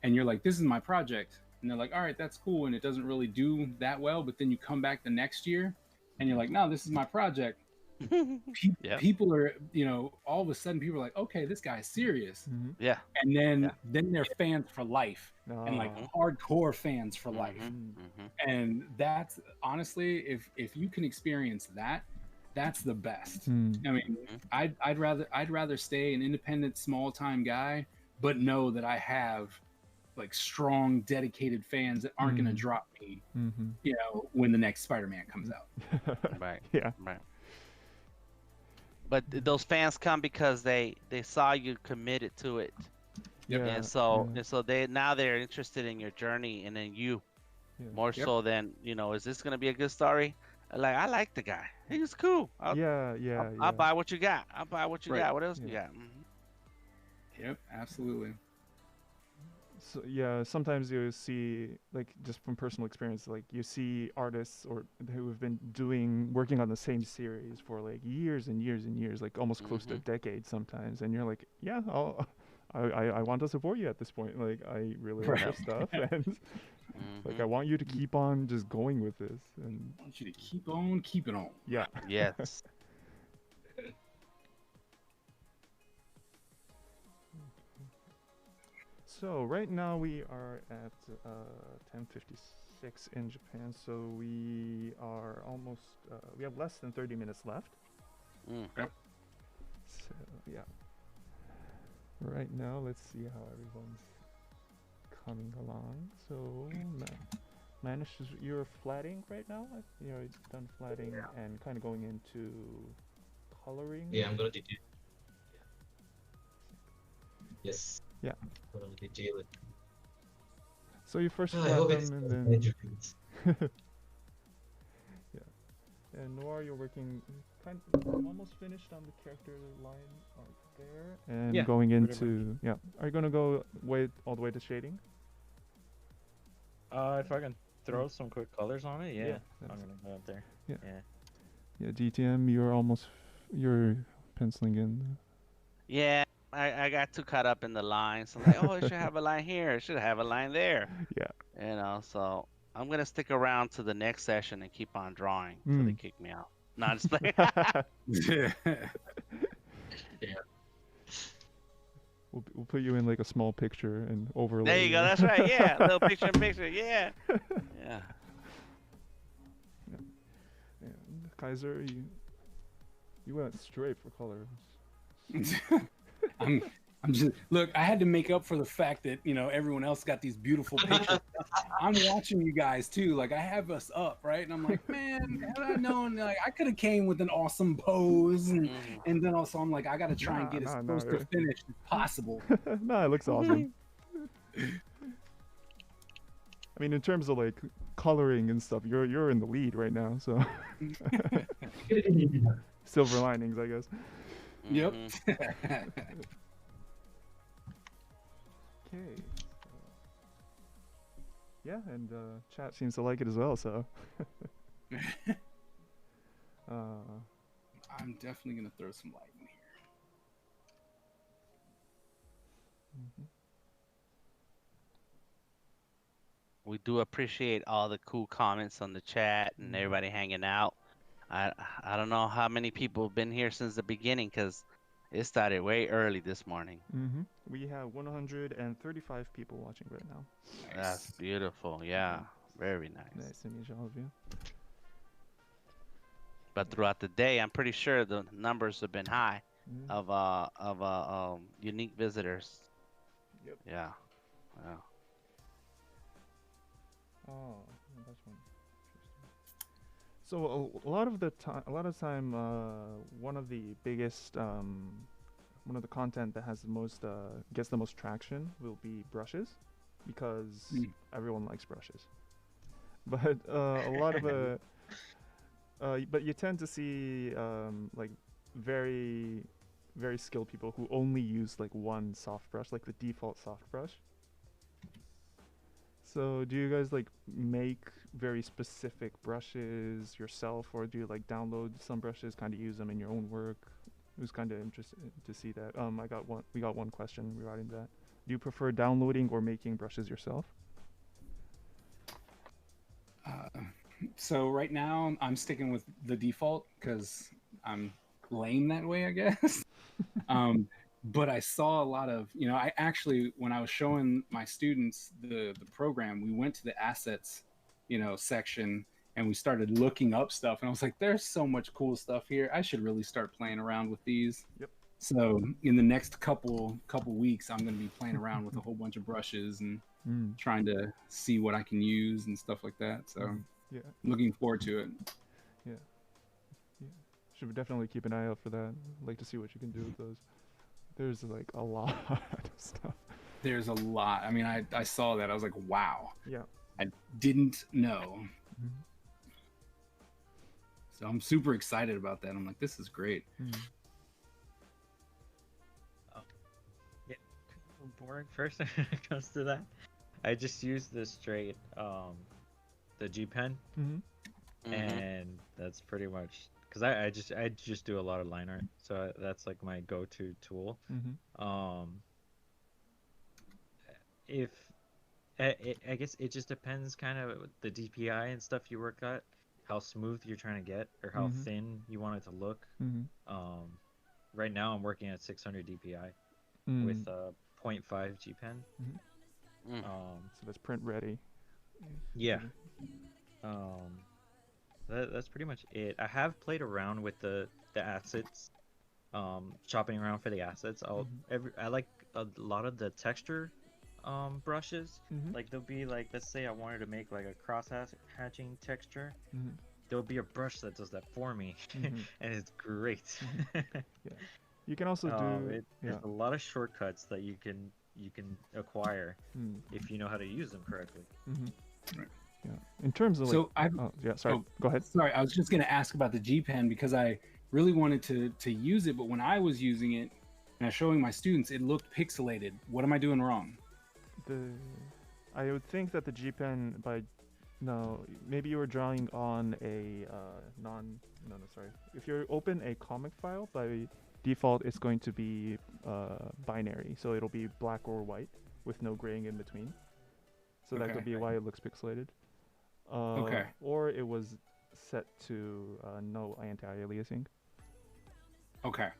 and you're like, this is my project, and they're like, all right, that's cool, and it doesn't really do that well, but then you come back the next year and you're like, no, this is my project. Yeah. People are, all of a sudden people are like, okay, this guy's serious. Yeah. And then they're fans for life, and like Ah. hardcore fans for life. Mhm. And that's honestly, if you can experience that, that's the best. Mm. I mean, I'd rather stay an independent small time guy, but know that I have like strong dedicated fans that aren't going to drop me, when the next Spider-Man comes out. Right. Yeah. Right. But those fans come because they saw you committed to it, Yeah. and so they're interested in your journey, and then you more so than is this gonna be a good story? Like, I like the guy, he was cool. I'll buy what you got. I'll buy what you got. What else you got? Yep, absolutely. So yeah, sometimes you see, like, just from personal experience, like you see artists or who have been working on the same series for like years and years and years, like almost close to a decade sometimes, and you're like, yeah, I want to support you at this point. Like, I really like your stuff, and like I want you to keep on just going with this, and I want you to keep on keeping on. Yeah. Yes. So right now we are at 10:56 in Japan, so we are almost, we have less than 30 minutes left. Yep. So yeah. Right now, let's see how everyone's coming along. So you're flatting right now? You're done flatting and kind of going into coloring? Yeah, I'm gonna detail. Yes. Yeah. I'm gonna detail it. So you first I flat hope them it's and then... masterpiece. Yeah. And Noir, you're working almost finished on the character line art there. And going into... Yeah. Are you gonna go all the way to shading? If I can throw some quick colors on it, Yeah, I'm gonna go out there. Yeah. Yeah, DTM, you're penciling in. Yeah, I got too caught up in the lines. I'm like, oh, it should have a line here. It should have a line there. Yeah. So I'm gonna stick around to the next session and keep on drawing until they kick me out. Not just playing. Yeah. We'll put you in like a small picture and overlay. There you go. That's right. Yeah, little picture in picture. Yeah. Yeah. And Kaiser, you went straight for color. I'm just look. I had to make up for the fact that everyone else got these beautiful pictures. I'm watching you guys too. Like, I have us up, right? And I'm like, man, had I known, like, I could have came with an awesome pose, and then also I'm like, I gotta try and get as close to finished as possible. No, it looks awesome. I mean, in terms of like coloring and stuff, you're in the lead right now. So silver linings, I guess. Yep. Okay. Yeah, and chat seems to like it as well, so. I'm definitely gonna throw some light in here. We do appreciate all the cool comments on the chat and everybody hanging out. I don't know how many people have been here since the beginning, because it started way early this morning. We have 135 people watching right now. Nice. That's beautiful. Yeah, very nice. Nice to meet all of you. But throughout the day, I'm pretty sure the numbers have been high of unique visitors. Yep. Yeah. Oh, that's one. So a lot of time, one of the biggest, one of the content that has the most, gets the most traction will be brushes, because everyone likes brushes. But a lot of but you tend to see like very, very skilled people who only use like one soft brush, like the default soft brush. So do you guys like make very specific brushes yourself, or do you like download some brushes, kind of use them in your own work? it was kind of interesting to see that. We got one question regarding that. Do you prefer downloading or making brushes yourself? So right now I'm sticking with the default because I'm lame that way, I guess. But I saw a lot of, I actually, when I was showing my students the program, we went to the assets, section, and we started looking up stuff. And I was like, there's so much cool stuff here. I should really start playing around with these. Yep. So in the next couple weeks, I'm going to be playing around with a whole bunch of brushes and trying to see what I can use and stuff like that. So yeah, looking forward to it. Yeah. Should definitely keep an eye out for that. Like to see what you can do with those. There's like a lot of stuff. There's a lot. I mean, I saw that. I was like, wow. Yeah. I didn't know. So I'm super excited about that. I'm like, this is great. Yeah, boring first when it comes to that. I just use the straight, the G Pen, and that's pretty much because I just do a lot of line art, so that's like my go-to tool. If I guess it just depends kind of the DPI and stuff you work at, how smooth you're trying to get, or how thin you want it to look. Right now I'm working at 600 DPI with a 0.5 G Pen. So that's print ready. Yeah. That's pretty much it. I have played around with the assets, shopping around for the assets. I like a lot of the texture brushes. Like there'll be like, let's say I wanted to make like a cross hatching texture. There'll be a brush that does that for me, and it's great. Yeah, you can also do. There's a lot of shortcuts that you can acquire if you know how to use them correctly. Right. Yeah. In terms of so go ahead. Sorry, I was just going to ask about the G Pen because I really wanted to use it, but when I was using it and I was showing my students, it looked pixelated. What am I doing wrong? I would think that the G Pen maybe you were drawing on a sorry. If you open a comic file, by default it's going to be binary, so it'll be black or white with no graying in between. So that could be why it looks pixelated. Or it was set to no anti-aliasing. Okay. All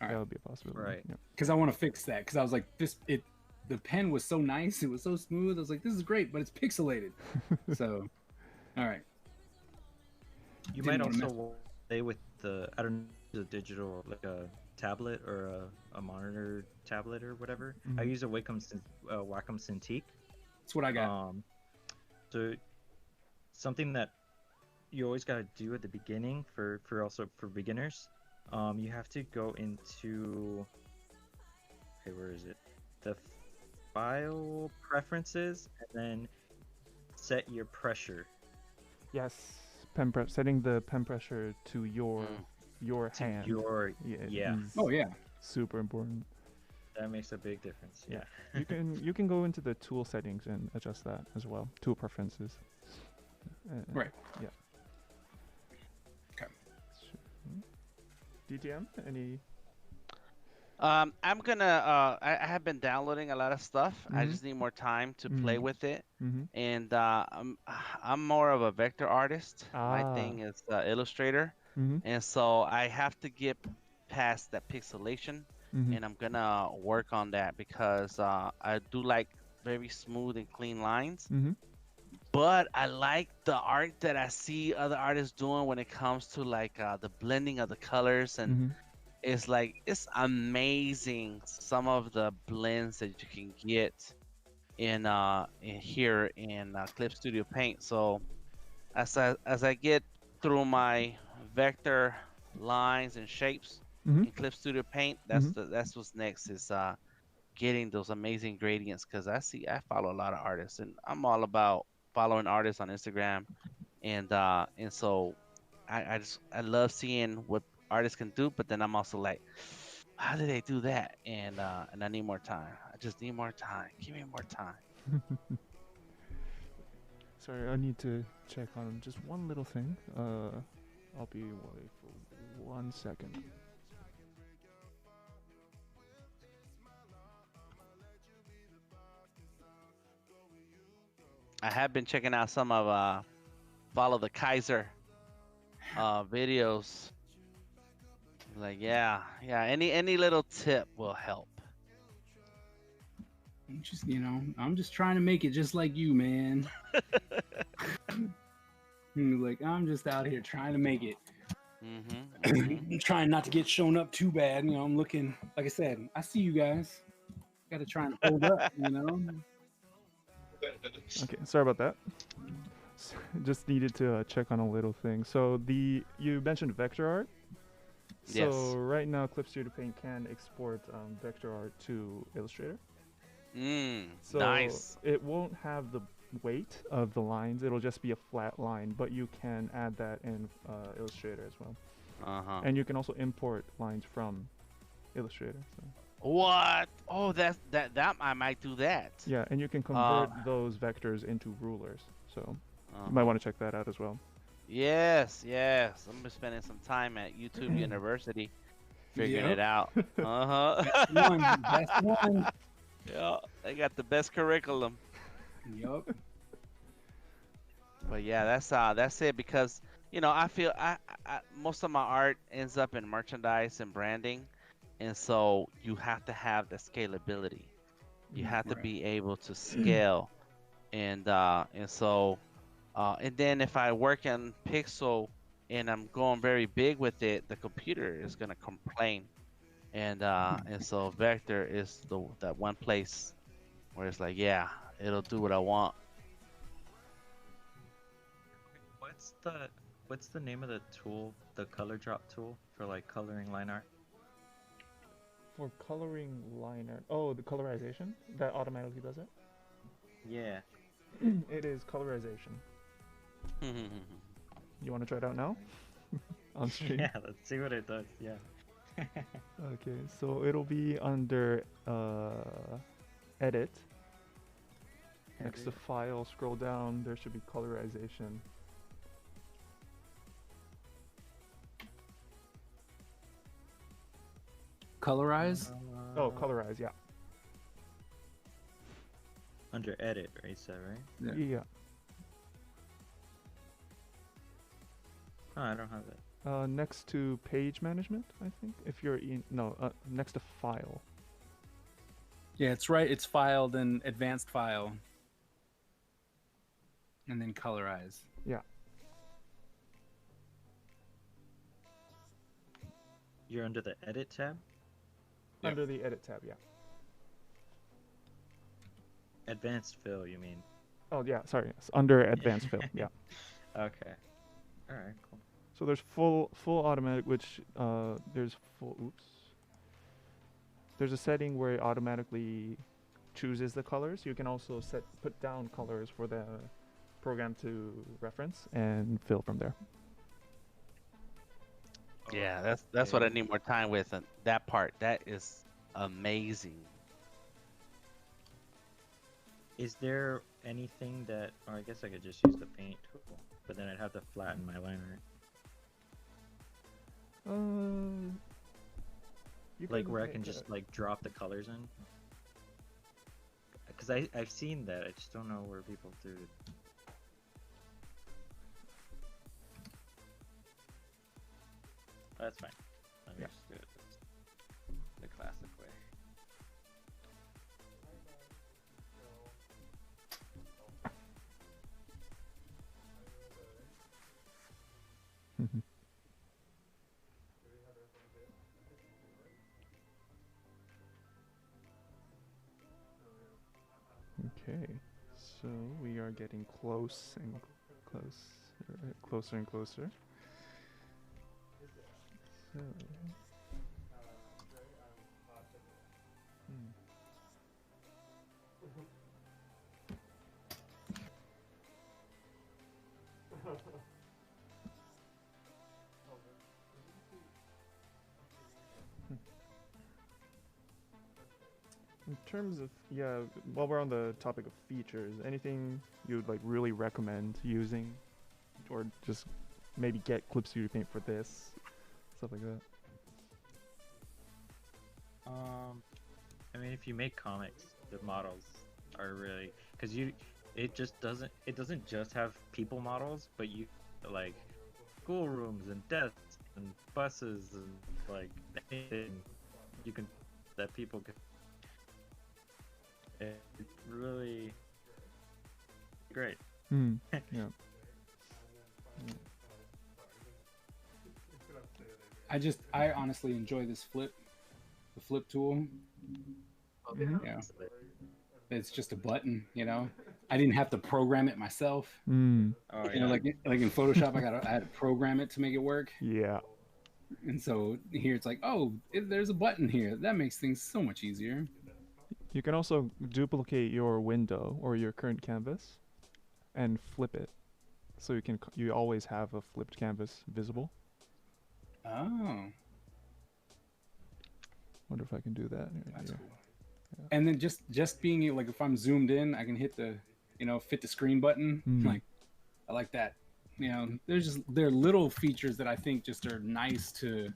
right. That would be a possibility. Right. Because I want to fix that. Because I was like, the pen was so nice. It was so smooth. I was like, this is great, but it's pixelated. So, all right. You might also play with the digital, like a tablet or a monitor tablet or whatever. I use a Wacom Cintiq. That's what I got. So something that you always got to do at the beginning for beginners, you have to go into, where is it? The file preferences, and then set your pressure. Yes, setting the pen pressure to your hand. Oh yeah. Super important. That makes a big difference. Yeah. you can go into the tool settings and adjust that as well. Tool preferences. Right. Yeah. Okay. DTM, any? I'm gonna. I have been downloading a lot of stuff. I just need more time to play with it. And I'm more of a vector artist. My thing is Illustrator, and so I have to get past that pixelation. And I'm gonna work on that because I do like very smooth and clean lines. But I like the art that I see other artists doing when it comes to like the blending of the colors, and it's amazing some of the blends that you can get in here in Clip Studio Paint. So as I get through my vector lines and shapes in Clip Studio Paint, that's what's next, is getting those amazing gradients, because I follow a lot of artists, and I'm all about following artists on Instagram, and so I love seeing what artists can do, but then I'm also like, how do they do that? And I need more time. I just need more time. Give me more time. Sorry, I need to check on just one little thing. I'll be away for 1 second. I have been checking out some of Follow the Kaiser videos. Like yeah, any little tip will help. I'm just trying to make it just like you, man. Like I'm just out here trying to make it. I'm trying not to get shown up too bad. I'm looking, like I said, I see you guys. Got to try and hold up, Okay, sorry about that. Just needed to check on a little thing. So you mentioned vector art. So Yes. right now, Clip Studio Paint can export vector art to Illustrator. So Nice. it won't have the weight of the lines. It'll just be a flat line, but you can add that in Illustrator as well. And you can also import lines from Illustrator. So. What? Oh, that I might do that. Yeah, and you can convert those vectors into rulers. So you might want to check that out as well. Yes. I'm be spending some time at YouTube University figuring it out. Best one. Yeah, they got the best curriculum. Yup. But yeah, that's it because I feel I most of my art ends up in merchandise and branding, and so you have to have the scalability. You have to be able to scale, and so and then if I work in pixel and I'm going very big with it, the computer is gonna complain, and so vector is that one place where it's like, yeah, it'll do what I want. What's the name of the tool, the color drop tool for like coloring line art? For coloring line art, oh, the colorization that automatically does it. Yeah. It is colorization. You want to try it out now? On stream? Yeah, let's see what it does. Yeah. Okay, so it'll be under edit. Next to file, scroll down, there should be colorization. Colorize? Oh, colorize, yeah. Under edit, right? So, right? Yeah. Oh, I don't have it. Next to page management, I think. If you're in, no, next to file. Yeah, it's right. It's filed in advanced file. And then colorize. Yeah. You're under the edit tab? Under the edit tab, yeah. Advanced fill, you mean? Oh, yeah, sorry. It's under advanced fill, yeah. Okay. Alright, cool. So there's full automatic, which there's full, oops. There's a setting where it automatically chooses the colors. You can also put down colors for the program to reference and fill from there. Yeah, that's what I need more time with, and that part, that is amazing. Is there anything that, or I guess I could just use the paint tool, but then I'd have to flatten my line art. Like where I can just like drop the colors in? Because I've seen that, I just don't know where people do it. That's fine. Let me just do it the classic way. Okay, so we are getting closer and closer. So, in terms of, yeah, while we're on the topic of features, anything you'd like really recommend using, or just maybe get Clip Studio Paint for this, stuff like that? I mean, if you make comics, the models are really, because it doesn't just have people models, but you like schoolrooms and desks and buses and like anything you can that people can. It's really great. Yeah. I honestly enjoy this the flip tool. Yeah. It's just a button, you know. I didn't have to program it myself. Oh, You yeah. know, like in Photoshop, I had to program it to make it work. Yeah. And so here it's like, oh, there's a button here. That makes things so much easier. You can also duplicate your window or your current canvas and flip it. So you always have a flipped canvas visible. Oh. Wonder if I can do that. That's cool. Yeah. And then just being able, like if I'm zoomed in, I can hit the, fit the screen button. Like, I like that. You know, there are little features that I think just are nice to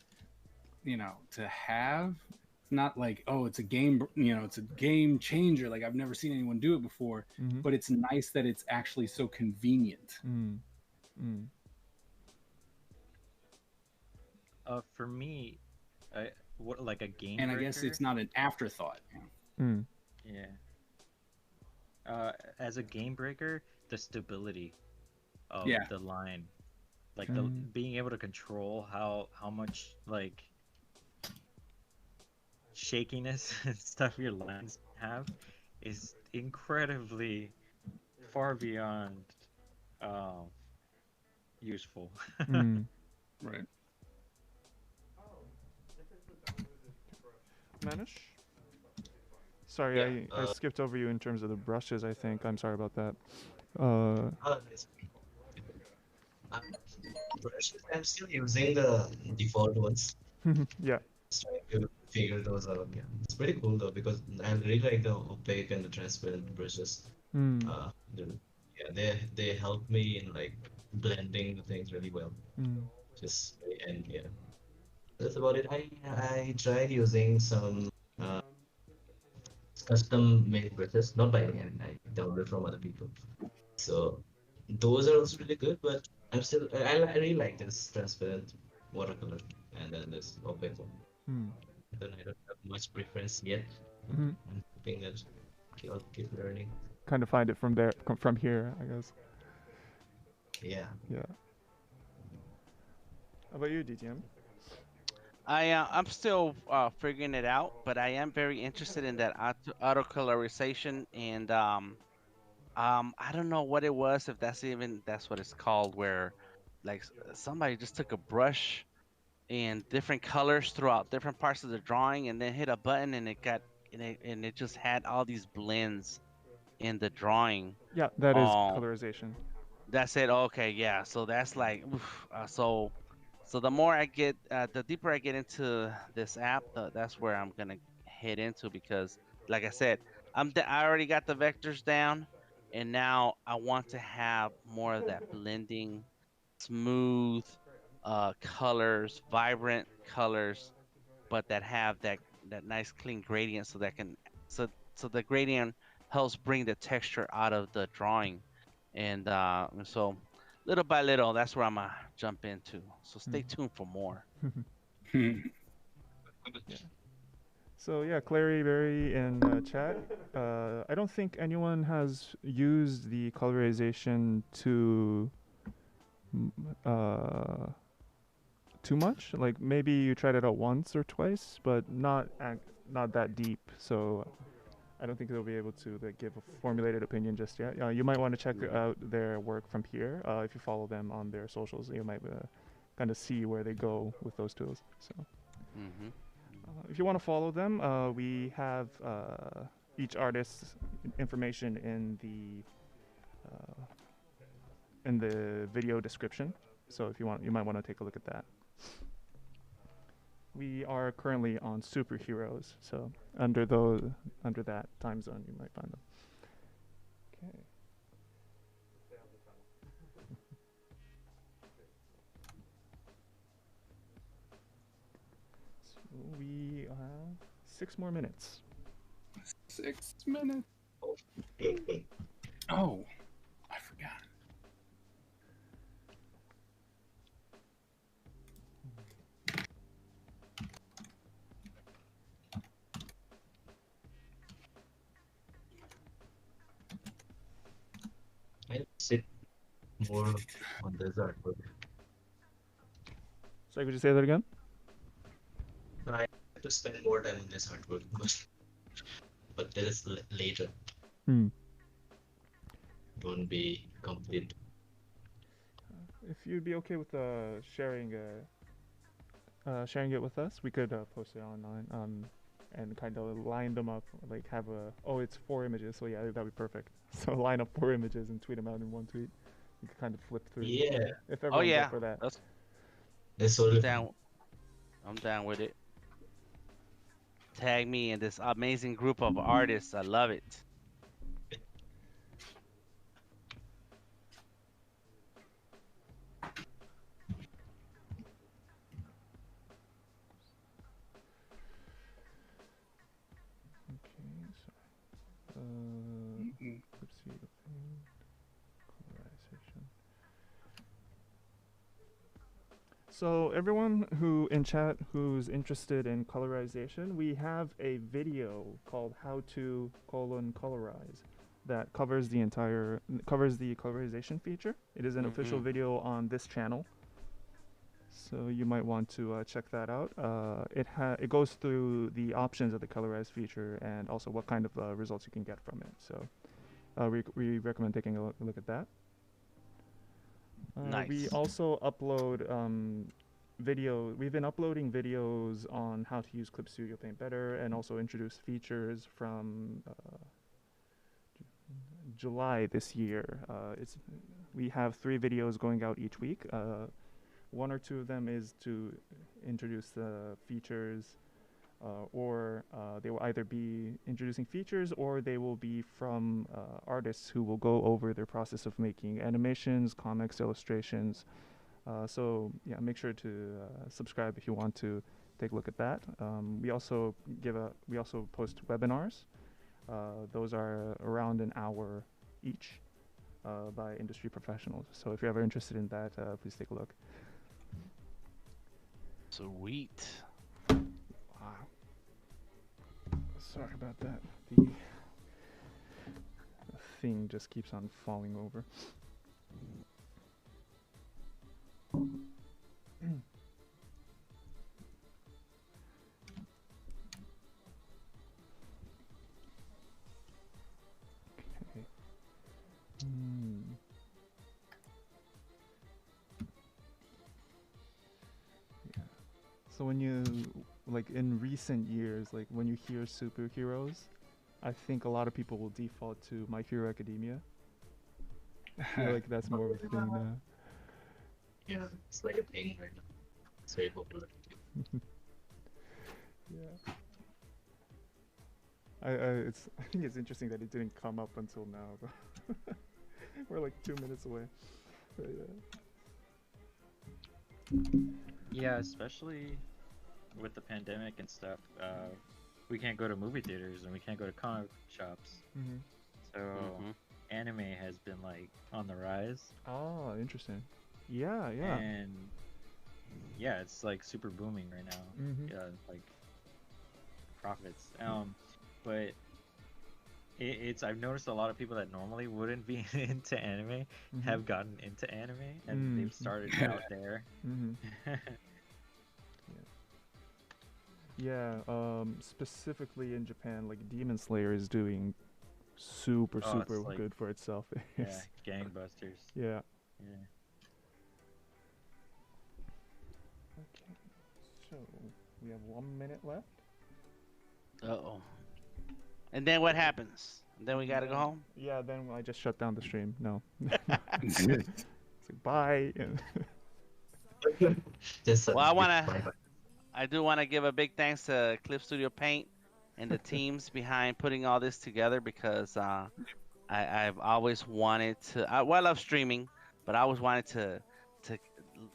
have. It's not like, oh, it's a game, it's a game changer. Like I've never seen anyone do it before, but it's nice that it's actually so convenient. For me, like a game. And breaker? I guess it's not an afterthought. Yeah. As a game breaker, the stability of the line, like being able to control how much like shakiness and stuff your lines have is incredibly far beyond useful. Right. Manish? Sorry, I skipped over you in terms of the brushes, I think. I'm sorry about that. Brushes, I'm still using the default ones. Yeah. Just trying to figure those out. Yeah. It's pretty cool though, because I really like the opaque and the transparent brushes. They help me in like blending the things really well. And yeah. That's about it. I tried using some custom made brushes, not by me. I mean, I downloaded from other people. So those are also really good. But I really like this transparent watercolor and then this opaque one. Then I don't have much preference yet. I'm hoping that I'll keep learning. Kind of find it from here, I guess. Yeah. Yeah. How about you, DTM? I'm still figuring it out, but I am very interested in that auto colorization, and I don't know what it was, if that's what it's called, where like somebody just took a brush and different colors throughout different parts of the drawing, and then hit a button, and it just had all these blends in the drawing. Yeah, that is colorization. That's it. Okay, yeah. So that's like, so the more I get, the deeper I get into this app, that's where I'm gonna head into, because, like I said, I already got the vectors down, and now I want to have more of that blending, smooth colors, vibrant colors, but that have that nice clean gradient, so the gradient helps bring the texture out of the drawing, and so little by little, that's where I'm gonna jump into. So stay tuned for more. Yeah. So yeah, Clary Berry in chat. I don't think anyone has used the colorization too much. Like maybe you tried it out once or twice, but not that deep. So I don't think they'll be able to give a formulated opinion just yet. You might want to check out their work from here. If you follow them on their socials, you might kind of see where they go with those tools. So, if you want to follow them, we have each artist's information in the video description. So if you want, you might want to take a look at that. We are currently on SuperHeroes, so under that time zone, you might find them. Okay. So we have 6 more minutes. 6 minutes. Oh, I forgot. I sit more on this artwork. Sorry, could you say that again? I have to spend more time on this artwork, but that is later. Hmm. Won't be complete. If you'd be okay with sharing sharing it with us, we could post it online and kind of line them up, like have a it's 4 images, so yeah, that'd be perfect. So line up 4 images and tweet them out in one tweet. You could kind of flip through. Yeah, If Oh everyone's yeah, up for that. that's I'm all. down. I'm down with it. Tag me in this amazing group of artists. I love it. Okay, so let's see the paint, colorization. So everyone who in chat who's interested in colorization, we have a video called "How to Colorize" that covers the colorization feature. It is an official video on this channel, so you might want to check that out. It goes through the options of the colorize feature and also what kind of results you can get from it. So we recommend taking a look at that. Nice. We also upload video. We've been uploading videos on how to use Clip Studio Paint better and also introduce features from July this year. We have 3 videos going out each week. 1 or 2 of them is to introduce the features, or they will either be introducing features or they will be from artists who will go over their process of making animations, comics, illustrations. So yeah, make sure to subscribe if you want to take a look at that. We also post webinars. Those are around an hour each by industry professionals. So if you're ever interested in that, please take a look. Sweet. Wow. Sorry about that. The thing just keeps on falling over. Okay. Yeah. So when you, like in recent years, like when you hear superheroes, I think a lot of people will default to My Hero Academia. I feel like that's more of a thing now. Yeah, it's like a thing right now. It's very popular. Yeah. I think it's interesting that it didn't come up until now. We're like 2 minutes away. But yeah. Yeah, especially with the pandemic and stuff. We can't go to movie theaters and we can't go to comic shops. So anime has been like on the rise. Oh, interesting. Yeah, yeah. And yeah, it's like super booming right now. Yeah, like profits. But it's I've noticed a lot of people that normally wouldn't be into anime have gotten into anime and they've started out there. Yeah, specifically in Japan, like Demon Slayer is doing super like, good for itself. Yeah, gangbusters. Yeah. Yeah. Okay, so we have 1 minute left. Uh-oh. And then what happens? And then we gotta go home? Yeah, then I just shut down the stream. No. It's like, bye. Well, I do want to give a big thanks to Clip Studio Paint and the teams behind putting all this together, because I've always wanted to. I love streaming, but I always wanted to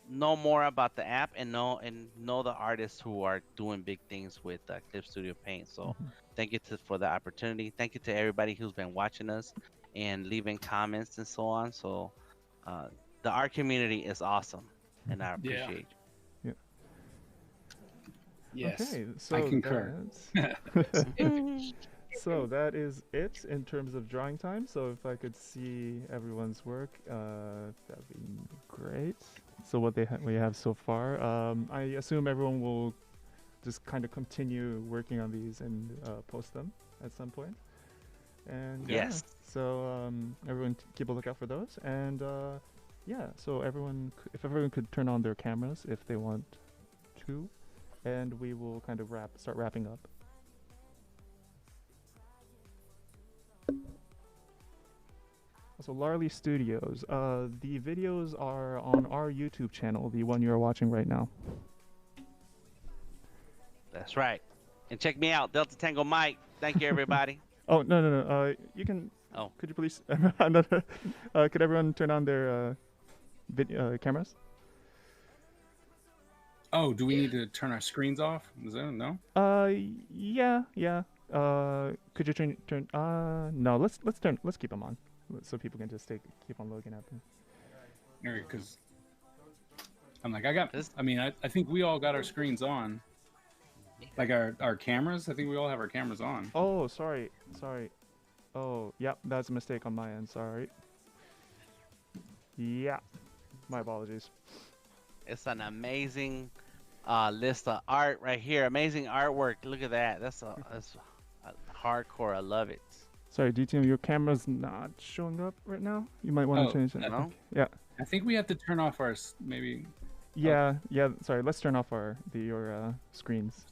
know more about the app and know the artists who are doing big things with Clip Studio Paint. So thank you for the opportunity. Thank you to everybody who's been watching us and leaving comments and so on. So the art community is awesome, and I Yeah. appreciate you. Yes. Okay, so I concur. So that is it in terms of drawing time. So if I could see everyone's work, that'd be great. So what we have so far, I assume everyone will just kind of continue working on these and post them at some point. And Yes. so everyone keep a lookout for those. And yeah, so if everyone could turn on their cameras if they want to, and we will kind of start wrapping up. So Larly Studios, the videos are on our YouTube channel, the one you're watching right now. That's right. And check me out, Delta Tango Mike. Thank you, everybody. Oh, no. You can... Oh. Could you please... could everyone turn on their cameras? Oh, do we need to turn our screens off? Is that no? Yeah. Could you turn... no, let's keep them on. So people can just keep on looking at them. Because I'm like, I think we all got our screens on. Like our cameras, I think we all have our cameras on. Oh, sorry. Oh, yep, that's a mistake on my end, sorry. Yeah, my apologies. It's an amazing list of art right here. Amazing artwork. Look at that. That's hardcore. I love it. Sorry, DTM, your camera's not showing up right now. You might want to change it. No? Yeah. I think we have to turn off our maybe. Yeah. Sorry, let's turn off your screens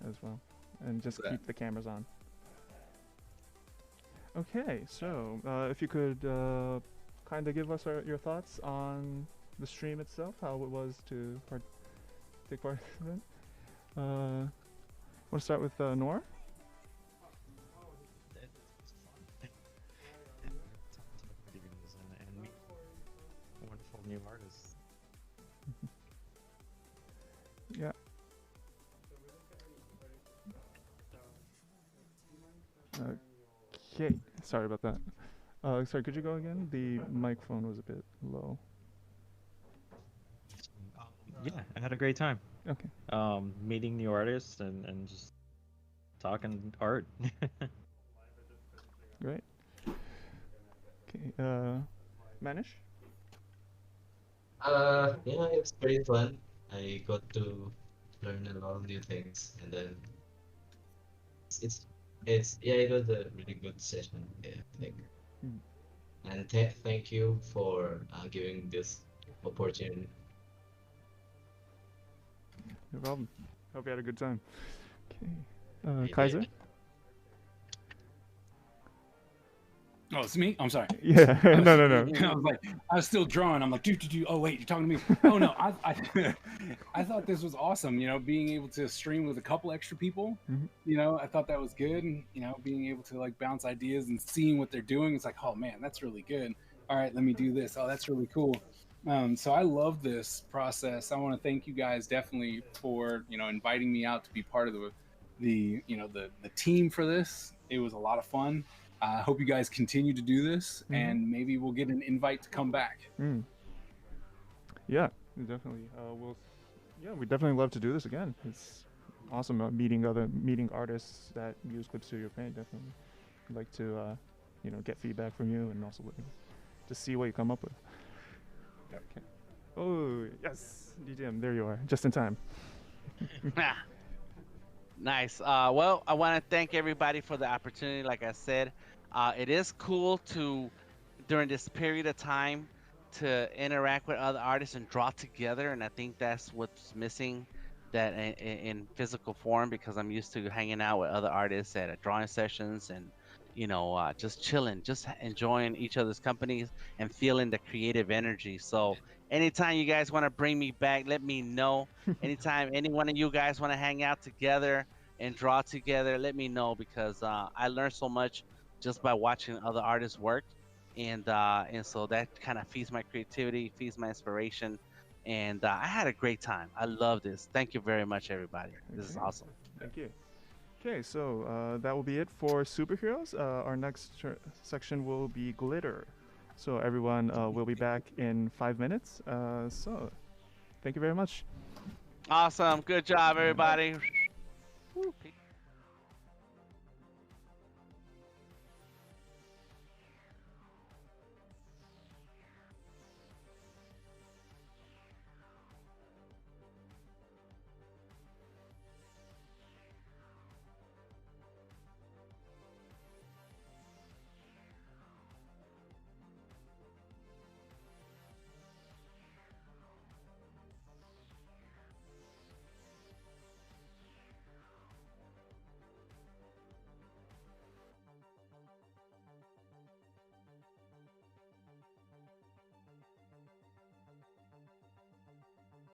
as well, and just keep the cameras on. Okay, so if you could kind of give us your thoughts on the stream itself, how it was to take part in it. Want to start with Noir? And meet wonderful new artists. Yeah. Okay, sorry about that. Sorry, could you go again? The microphone was a bit low. Yeah, I had a great time. Okay. Meeting new artists and just talking art. Great. Okay, Manish? Yeah, it's pretty fun. I got to learn a lot of new things, and then it was a really good session, yeah, I think. And thank you for giving this opportunity. No problem. Hope you had a good time. Okay. I Kaiser? did. Oh, it's me? I'm sorry. Yeah, no. I was like, I was still drawing. I'm like, oh wait, you're talking to me. Oh no, I thought this was awesome. Being able to stream with a couple extra people. I thought that was good. And, being able to like bounce ideas and seeing what they're doing. It's like, oh man, that's really good. All right, let me do this. Oh, that's really cool. So I love this process. I want to thank you guys definitely for inviting me out to be part of the team for this. It was a lot of fun. I hope you guys continue to do this, and maybe we'll get an invite to come back. Yeah, definitely. We definitely love to do this again. It's awesome meeting artists that use Clip Studio Paint. Definitely like to get feedback from you and also to see what you come up with. Okay. Oh yes, DJM, there you are, just in time. Nice. Well, I want to thank everybody for the opportunity. Like I said, it is cool during this period of time, to interact with other artists and draw together. And I think that's what's missing, that in physical form, because I'm used to hanging out with other artists at drawing sessions and, just chilling, just enjoying each other's companies and feeling the creative energy. So anytime you guys want to bring me back, let me know. Anytime any one of you guys want to hang out together and draw together, let me know, because I learned so much just by watching other artists work. And so that kind of feeds my creativity, feeds my inspiration. And I had a great time. I love this. Thank you very much, everybody. This is awesome. Thank you. Okay, so that will be it for superheroes. Our next section will be glitter. So everyone will be back in 5 minutes. So thank you very much. Awesome. Good job, everybody. Woo,